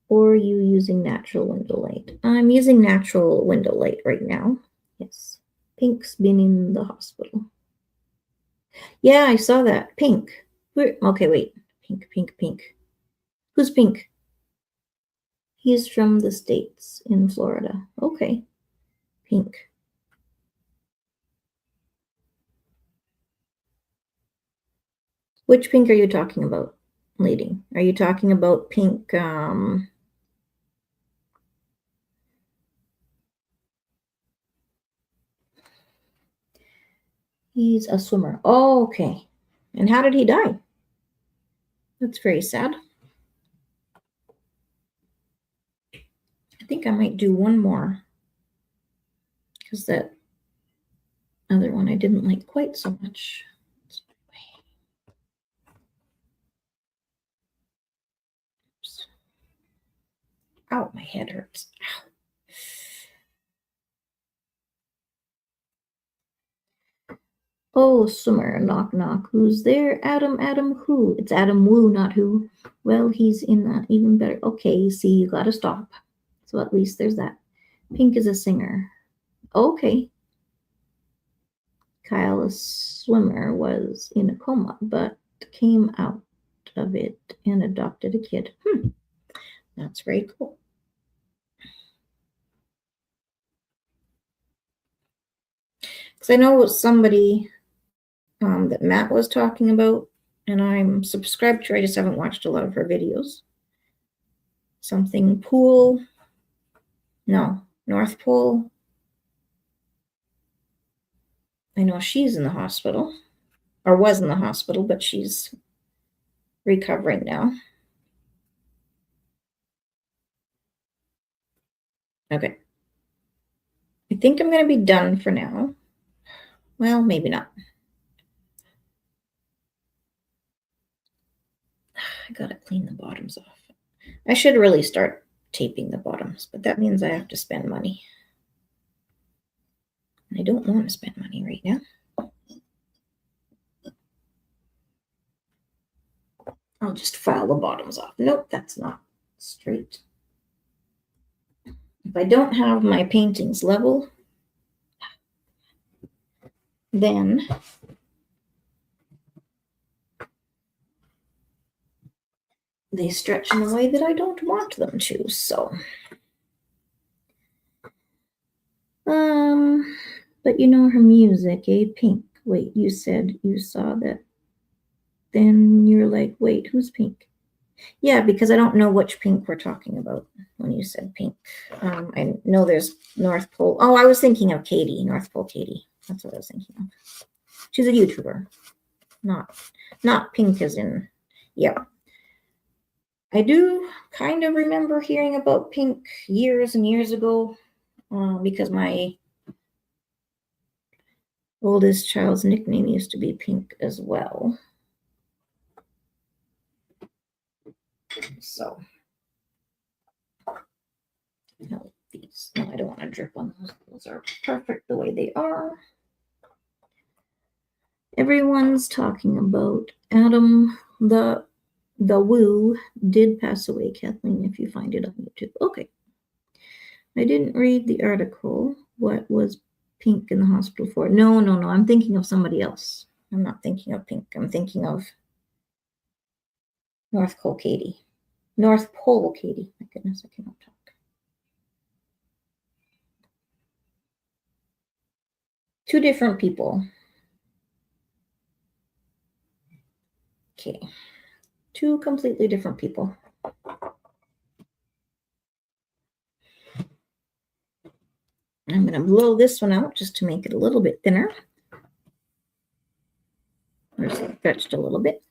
Or are you using natural window light? I'm using natural window light right now. Yes. Pink's been in the hospital. Yeah, I saw that. Pink. Okay, wait. Pink. Who's Pink? He's from the States in Florida. Okay. Pink. Which Pink are you talking about, lady? Are you talking about Pink, he's a swimmer. Oh, okay. And how did he die? That's very sad. I think I might do one more because that other one I didn't like quite so much. Oops. Ow, my head hurts. Ow. Oh, swimmer, knock, knock. Who's there? Adam, who? It's Adam Woo, not who. Well, he's in that even better. Okay, see, you gotta stop. So at least there's that. Pink is a singer. Okay. Kyle, a swimmer, was in a coma, but came out of it and adopted a kid. That's very cool. Because I know somebody that Matt was talking about, and I'm subscribed to her. I just haven't watched a lot of her videos. Something Pool. No, North Pole. I know she's in the hospital, or was in the hospital, but she's recovering now. Okay. I think I'm going to be done for now. Well, maybe not. I got to clean the bottoms off. I should really start taping the bottoms, but that means I have to spend money. I don't want to spend money right now. I'll just file the bottoms off. Nope, that's not straight. If I don't have my paintings level, then they stretch in a way that I don't want them to. So, but you know her music, eh? Pink. Wait, you said you saw that. Then you're like, wait, who's Pink? Yeah, because I don't know which Pink we're talking about when you said Pink. I know there's North Pole. Oh, I was thinking of Katie, North Pole Katie. That's what I was thinking of. She's a YouTuber, not Pink as in, yeah. I do kind of remember hearing about Pink years and years ago because my oldest child's nickname used to be Pink as well. So, no, these. No, I don't want to drip on those. Those are perfect the way they are. Everyone's talking about Adam the Woo did pass away, Kathleen, if you find it on YouTube. Okay. I didn't read the article. What was Pink in the hospital for? No. I'm thinking of somebody else. I'm not thinking of Pink. I'm thinking of North Pole Katie. North Pole Katie. My goodness, I cannot talk. Two different people. Okay. Two completely different people. I'm going to blow this one out just to make it a little bit thinner. Or stretched a little bit.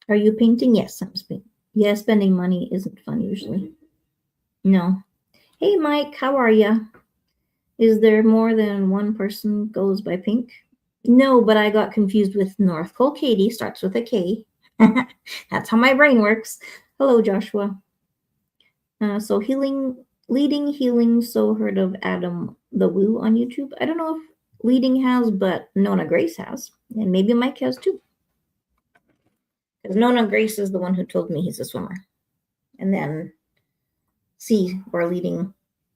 Are you painting? Yes, I'm painting. Yeah, spending money isn't fun usually. No. Hey, Mike, how are you? Is there more than one person goes by Pink? No, but I got confused with North Pole Katie, starts with a K. That's how my brain works. Hello, Joshua. So leading healing, so heard of Adam the Woo on YouTube. I don't know if leading has, but Nona Grace has, and maybe Mike has too. Because Nona Grace is the one who told me he's a swimmer. And then leading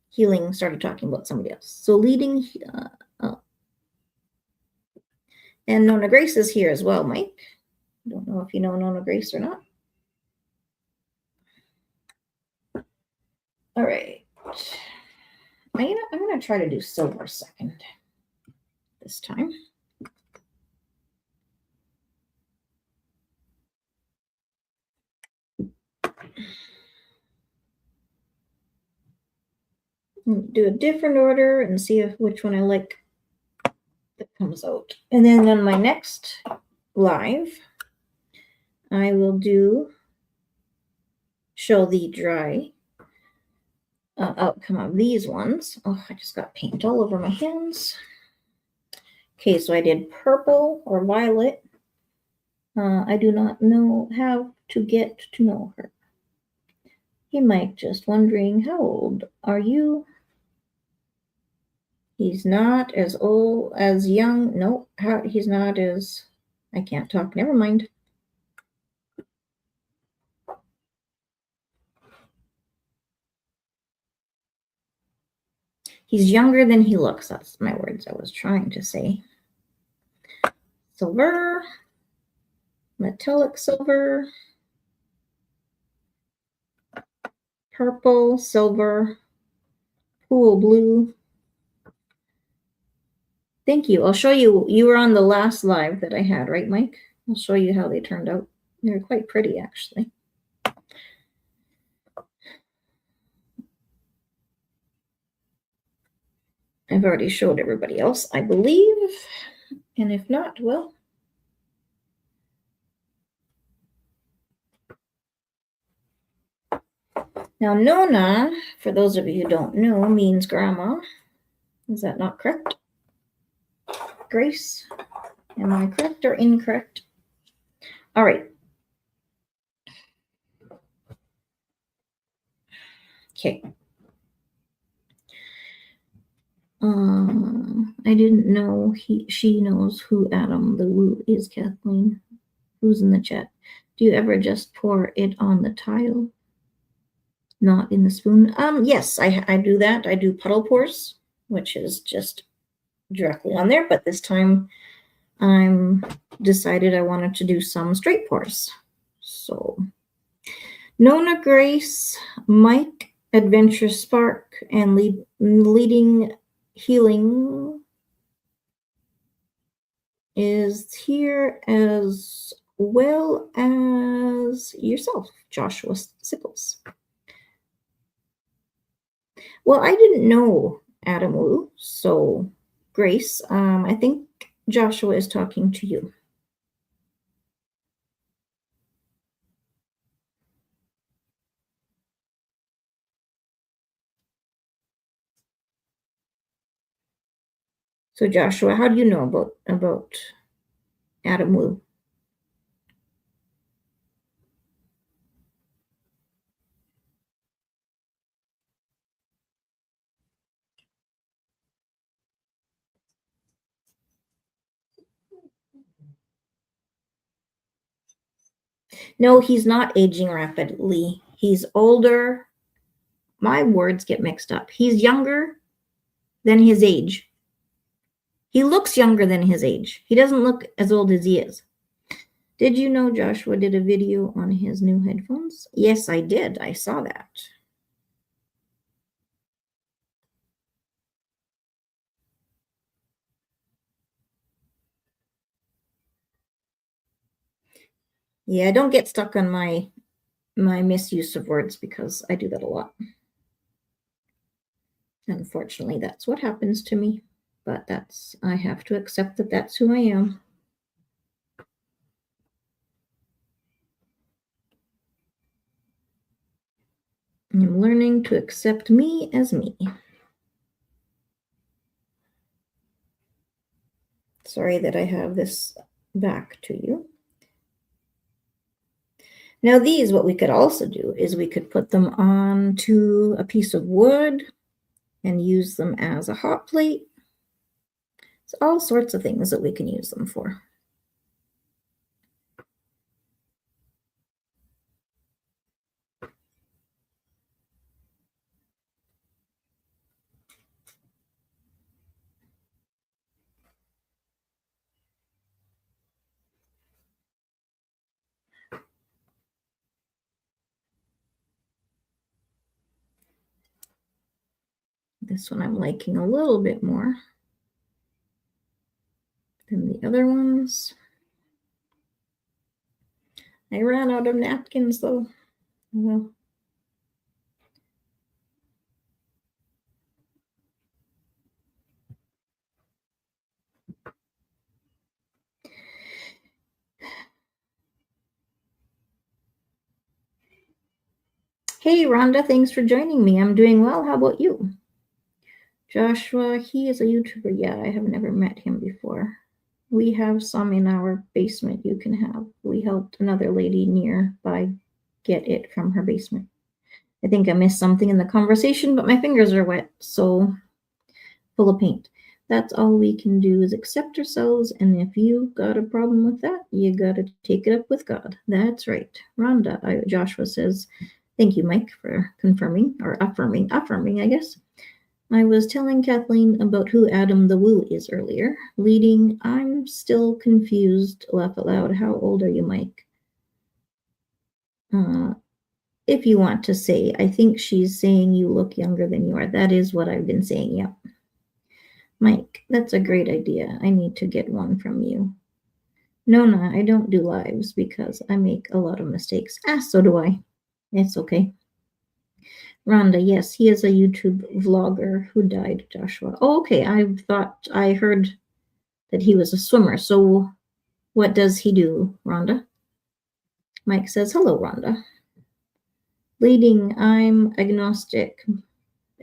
healing started talking about somebody else. So leading, and Nona Grace is here as well, Mike. I don't know if you know Nona Grace or not. All right. I'm going to try to do silver second this time. Do a different order and see which one I like that comes out. And then on my next live, I will show the dry outcome of these ones. Oh, I just got paint all over my hands. Okay, so I did purple or violet. I do not know how to get to know her. Hey, Mike, just wondering, how old are you? He's not as old, as young. No, he's not as, I can't talk. Never mind. He's younger than he looks. That's my words I was trying to say. Silver, metallic silver, purple, silver, pool blue. Thank you. I'll show you. You were on the last live that I had, right, Mike? I'll show you how they turned out. They're quite pretty, actually. I've already showed everybody else, I believe. And if not, well. Now, Nona, for those of you who don't know, means grandma. Is that not correct? Grace, am I correct or incorrect? All right. Okay. I didn't know she knows who Adam the Woo is, Kathleen. Who's in the chat? Do you ever just pour it on the tile? Not in the spoon? Yes, I do that. I do puddle pours, which is just directly on there, but this time I'm decided I wanted to do some straight pours. So Nona, Grace, Mike, Adventure Spark, and Leading Healing is here, as well as yourself, Joshua Sickles. Well, I didn't know Adam Wu, so Grace, I think Joshua is talking to you. So Joshua, how do you know about Adam Wu? No, he's not aging rapidly. He's older. My words get mixed up. He's younger than his age. He looks younger than his age. He doesn't look as old as he is. Did you know Joshua did a video on his new headphones? Yes, I did. I saw that. Yeah, don't get stuck on my misuse of words, because I do that a lot. Unfortunately, that's what happens to me. But I have to accept that that's who I am. I'm learning to accept me as me. Sorry that I have this back to you. Now these, what we could also do is we could put them onto a piece of wood and use them as a hot plate. It's all sorts of things that we can use them for. This one I'm liking a little bit more than the other ones. I ran out of napkins though. Well, hey Rhonda, thanks for joining me. I'm doing well. How about you? Joshua, he is a YouTuber. Yeah, I have never met him before. We have some in our basement you can have. We helped another lady nearby get it from her basement. I think I missed something in the conversation, but my fingers are wet, so full of paint. That's all we can do is accept ourselves, and if you got a problem with that, you got to take it up with God. That's right. Rhonda, Joshua says, thank you, Mike, for confirming, or affirming, I guess. I was telling Kathleen about who Adam the Woo is earlier. Leading, I'm still confused, laugh out loud. How old are you, Mike? If you want to say, I think she's saying you look younger than you are. That is what I've been saying, yep. Mike, that's a great idea. I need to get one from you. Nona, I don't do lives because I make a lot of mistakes. So do I. It's okay. Rhonda, yes, he is a YouTube vlogger who died, Joshua. Oh, okay. I thought I heard that he was a swimmer. So what does he do, Rhonda? Mike says, hello, Rhonda. Leading, I'm agnostic,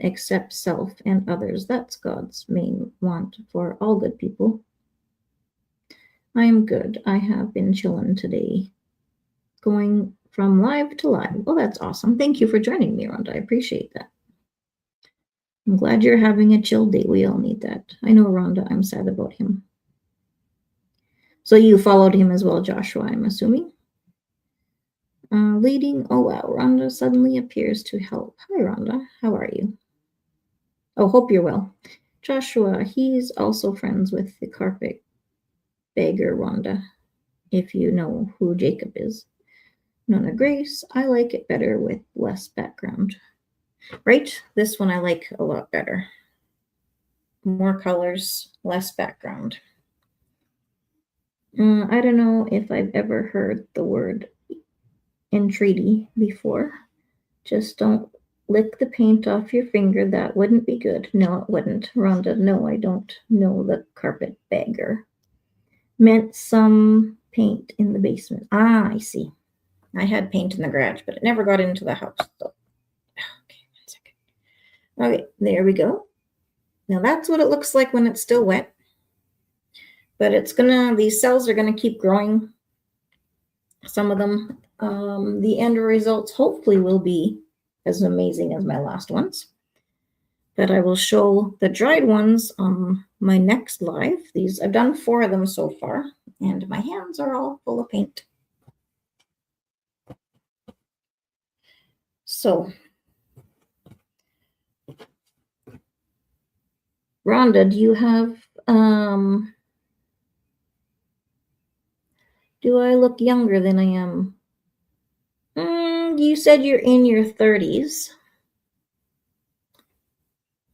accept self and others. That's God's main want for all good people. I am good. I have been chilling today. Going from live to live. Well, that's awesome. Thank you for joining me, Rhonda. I appreciate that. I'm glad you're having a chill day. We all need that. I know, Rhonda, I'm sad about him. So you followed him as well, Joshua, I'm assuming. Leading, oh wow, Rhonda suddenly appears to help. Hi, Rhonda. How are you? Oh, hope you're well. Joshua, he's also friends with the carpet bagger, Rhonda, if you know who Jacob is. Nona Grace, I like it better with less background. Right? This one I like a lot better. More colors, less background. I don't know if I've ever heard the word entreaty before. Just don't lick the paint off your finger. That wouldn't be good. No, it wouldn't. Rhonda, no, I don't know the carpet bagger. Meant some paint in the basement. Ah, I see. I had paint in the garage, but it never got into the house. So. Okay, 1 second. Okay, there we go. Now that's what it looks like when it's still wet. But it's gonna, these cells are gonna keep growing. Some of them, the end results hopefully will be as amazing as my last ones. But I will show the dried ones on my next live. These, I've done 4 of them so far, and my hands are all full of paint. So, Rhonda, do you have, do I look younger than I am? You said you're in your 30s.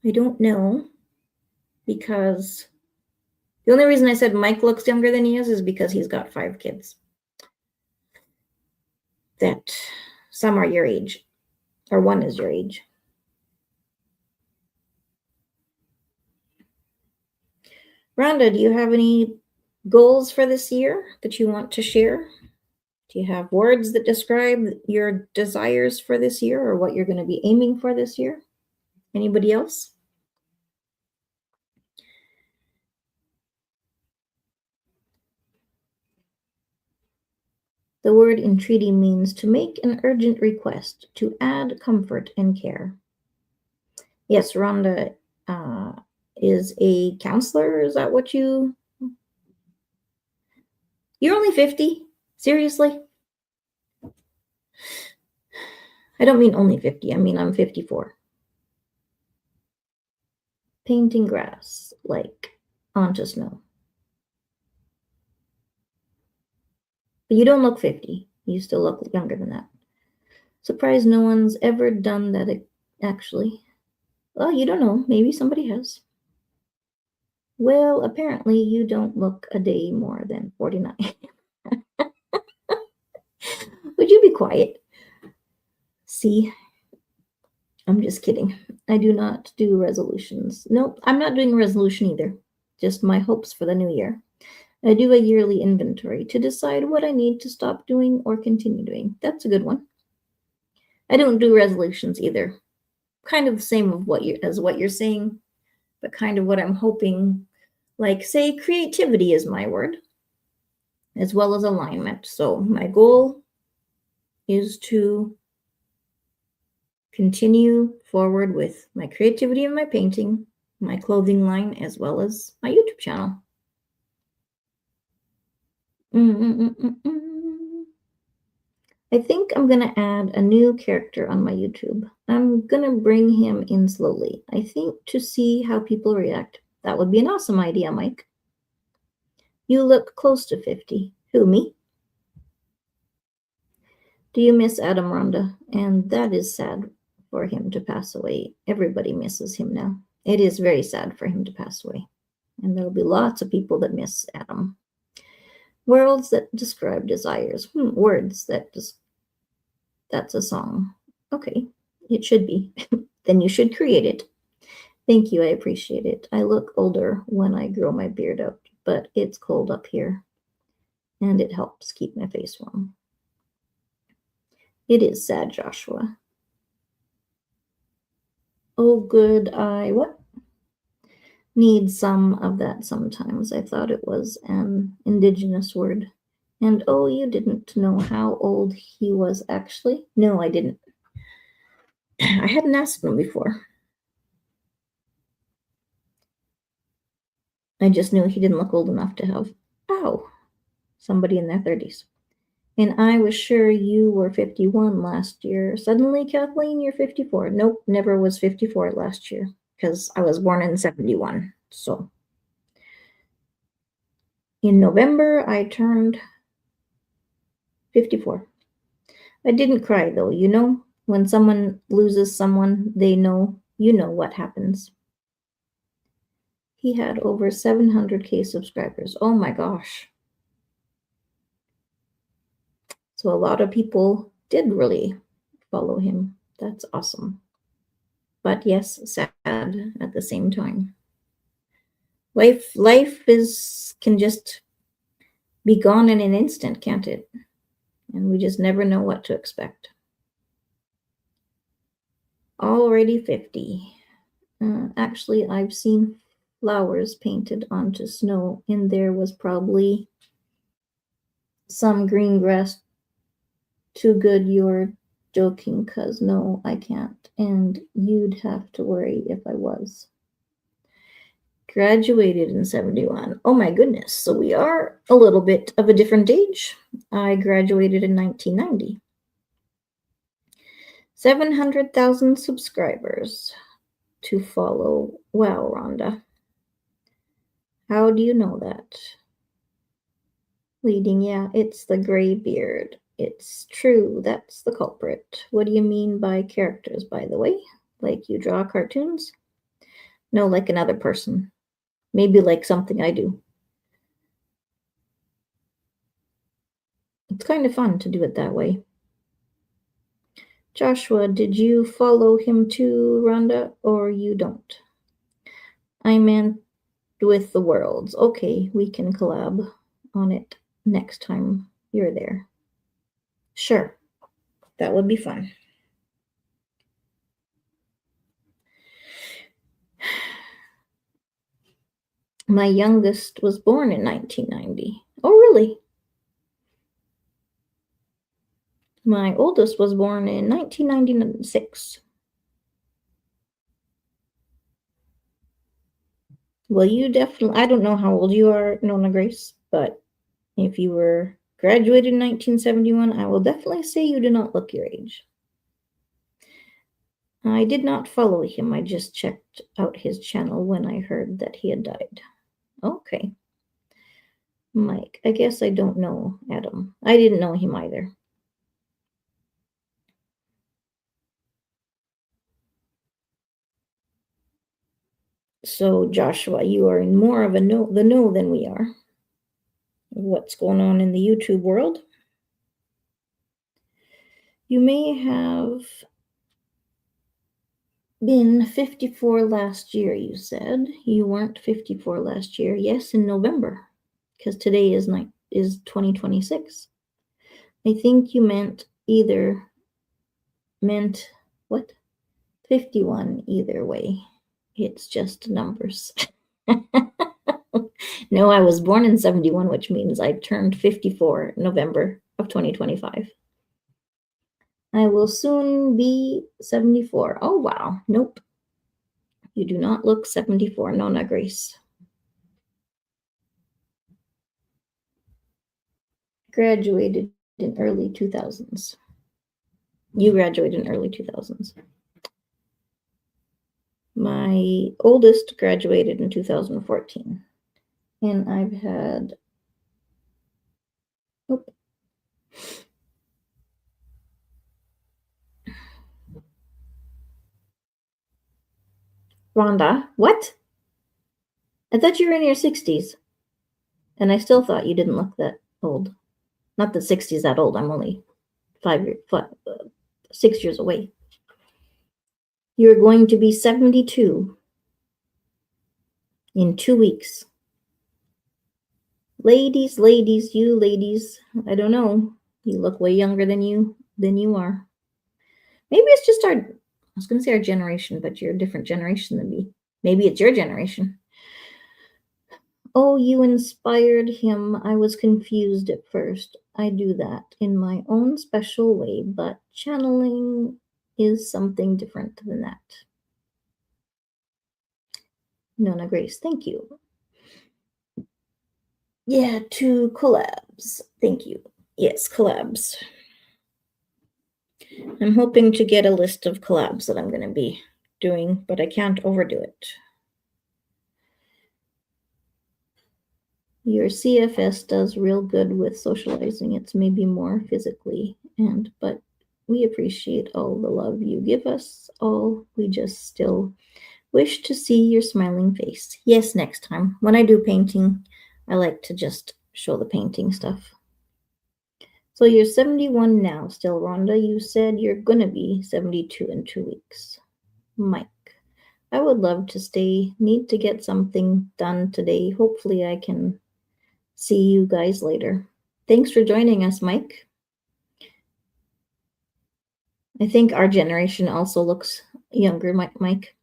I don't know, because the only reason I said Mike looks younger than he is because he's got 5 kids. That some are your age, or one is your age. Rhonda, do you have any goals for this year that you want to share? Do you have words that describe your desires for this year or what you're going to be aiming for this year? Anybody else? The word entreaty means to make an urgent request, to add comfort and care. Yes, Rhonda is a counselor. Is that what you... You're only 50? Seriously? I don't mean only 50. I mean I'm 54. Painting grass, like onto snow. But you don't look 50. You still look younger than that. Surprised no one's ever done that, actually. Well, you don't know. Maybe somebody has. Well, apparently you don't look a day more than 49. Would you be quiet? See, I'm just kidding. I do not do resolutions. Nope, I'm not doing a resolution either. Just my hopes for the new year. I do a yearly inventory to decide what I need to stop doing or continue doing. That's a good one. I don't do resolutions either. Kind of the same of what you're saying, but kind of what I'm hoping. Like, say, creativity is my word, as well as alignment. So my goal is to continue forward with my creativity and my painting, my clothing line, as well as my YouTube channel. I think I'm going to add a new character on my YouTube. I'm going to bring him in slowly, I think, to see how people react. That would be an awesome idea, Mike. You look close to 50. Who, me? Do you miss Adam, Rhonda? And that is sad for him to pass away. Everybody misses him now. It is very sad for him to pass away. And there will be lots of people that miss Adam. Words that describe desires. Words that that's a song. Okay. It should be. Then you should create it. Thank you. I appreciate it. I look older when I grow my beard out, but it's cold up here, and it helps keep my face warm. It is sad, Joshua. Oh, good. What? Need some of that sometimes. I thought it was an indigenous word. And oh, you didn't know how old he was actually? No, I didn't. I hadn't asked him before. I just knew he didn't look old enough to have, somebody in their 30s. And I was sure you were 51 last year. Suddenly, Kathleen, you're 54. Nope, never was 54 last year because I was born in 71. So in November, I turned 54. I didn't cry though, when someone loses someone, you know what happens. He had over 700K subscribers. Oh my gosh. So a lot of people did really follow him. That's awesome. But yes, sad at the same time. Life can just be gone in an instant, can't it? And we just never know what to expect. Already 50. Actually, I've seen flowers painted onto snow, and there was probably some green grass. Too good, you're joking, cuz no, I can't. And you'd have to worry if I was. Graduated in 71. Oh my goodness. So we are a little bit of a different age. I graduated in 1990. 700,000 subscribers to follow. Wow, Rhonda. How do you know that? Leading, yeah, it's the gray beard. It's true, that's the culprit. What do you mean by characters, by the way? Like you draw cartoons? No, like another person. Maybe like something I do. It's kind of fun to do it that way. Joshua, did you follow him too, Rhonda, or you don't? I meant with the worlds. Okay, we can collab on it next time you're there. Sure, that would be fun. My youngest was born in 1990. Oh, really? My oldest was born in 1996. Well, you definitely, I don't know how old you are, Nona Grace, but if you were graduated in 1971, I will definitely say you do not look your age. I did not follow him. I just checked out his channel when I heard that he had died. Okay. Mike, I guess I don't know Adam. I didn't know him either. So, Joshua, you are in more of the know than we are. What's going on in the YouTube world? You may have been 54 last year, you said. You weren't 54 last year. Yes, in November, because today is 2026. I think you meant what? 51 either way. It's just numbers. No, I was born in 71, which means I turned 54 November of 2025. I will soon be 74. Oh, wow. Nope. You do not look 74, Nona Grace. Graduated in early 2000s. You graduated in early 2000s. My oldest graduated in 2014. And I've had... Nope. Rhonda, what? I thought you were in your 60s. And I still thought you didn't look that old. Not that 60 is that old. I'm only 6 years away. You're going to be 72 in 2 weeks. Ladies, you ladies, I don't know. You look way younger than you are. Maybe it's just I was going to say our generation, but you're a different generation than me. Maybe it's your generation. Oh, you inspired him. I was confused at first. I do that in my own special way, but channeling is something different than that. Nona Grace, thank you. Yeah, 2 collabs. Thank you. Yes, collabs. I'm hoping to get a list of collabs that I'm going to be doing, but I can't overdo it. Your CFS does real good with socializing. It's maybe more physically, but we appreciate all the love you give us all. We just still wish to see your smiling face. Yes, next time. When I do painting, I like to just show the painting stuff. So you're 71 now still, Rhonda. You said you're going to be 72 in 2 weeks. Mike, I would love to stay. Need to get something done today. Hopefully I can see you guys later. Thanks for joining us, Mike. I think our generation also looks younger, Mike.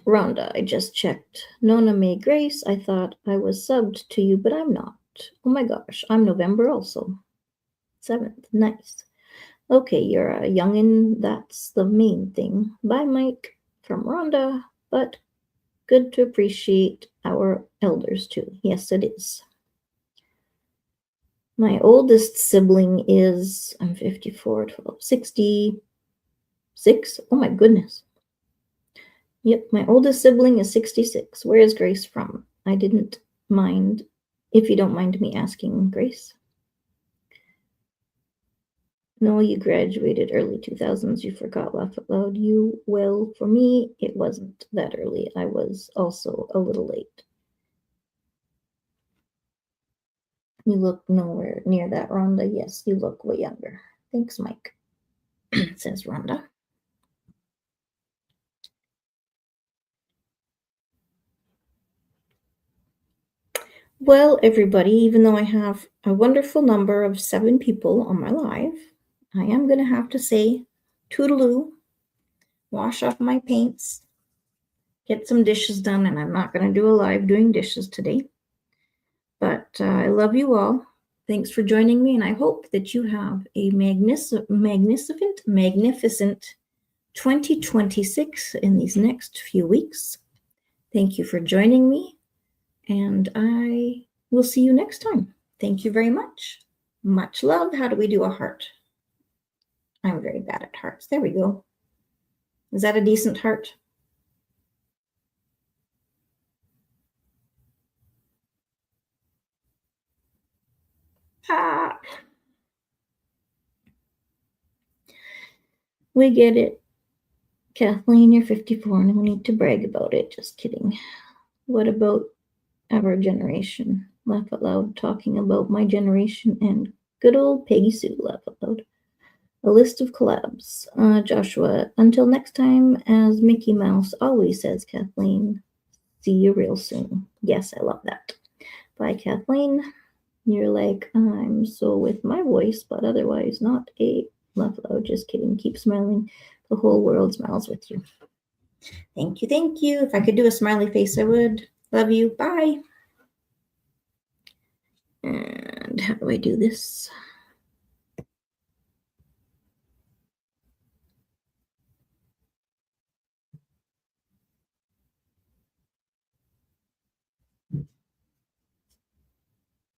Rhonda, I just checked. Nona May Grace, I thought I was subbed to you, but I'm not. Oh my gosh, I'm November also. 7th, nice. Okay, you're a youngin', that's the main thing. Bye, Mike, from Rhonda, but good to appreciate our elders too. Yes, it is. My oldest sibling is, I'm 54, 12, 66. Oh my goodness. Yep, my oldest sibling is 66. Where is Grace from? I didn't mind, if you don't mind me asking, Grace. No, you graduated early 2000s. You forgot laugh out loud. Well, for me, it wasn't that early. I was also a little late. You look nowhere near that, Rhonda. Yes, you look way younger. Thanks, Mike, says Rhonda. Well, everybody, even though I have a wonderful number of 7 people on my live, I am going to have to say toodaloo, wash off my paints, get some dishes done, and I'm not going to do a live doing dishes today. But I love you all. Thanks for joining me, and I hope that you have a magnificent 2026 in these next few weeks. Thank you for joining me, and I will see you next time. Thank you very much. Much love. How do we do a heart? I'm very bad at hearts. There we go. Is that a decent heart? Ah. We get it. Kathleen, you're 54. No need to brag about it. Just kidding. What about our generation? Laugh out loud, talking about my generation and good old Peggy Sue. Laugh out loud. A list of collabs. Joshua, until next time, as Mickey Mouse always says, Kathleen, see you real soon. Yes, I love that. Bye, Kathleen. You're like, I'm so with my voice, but otherwise not a laugh loud. Just kidding. Keep smiling. The whole world smiles with you. Thank you. Thank you. If I could do a smiley face, I would. Love you. Bye. And how do I do this?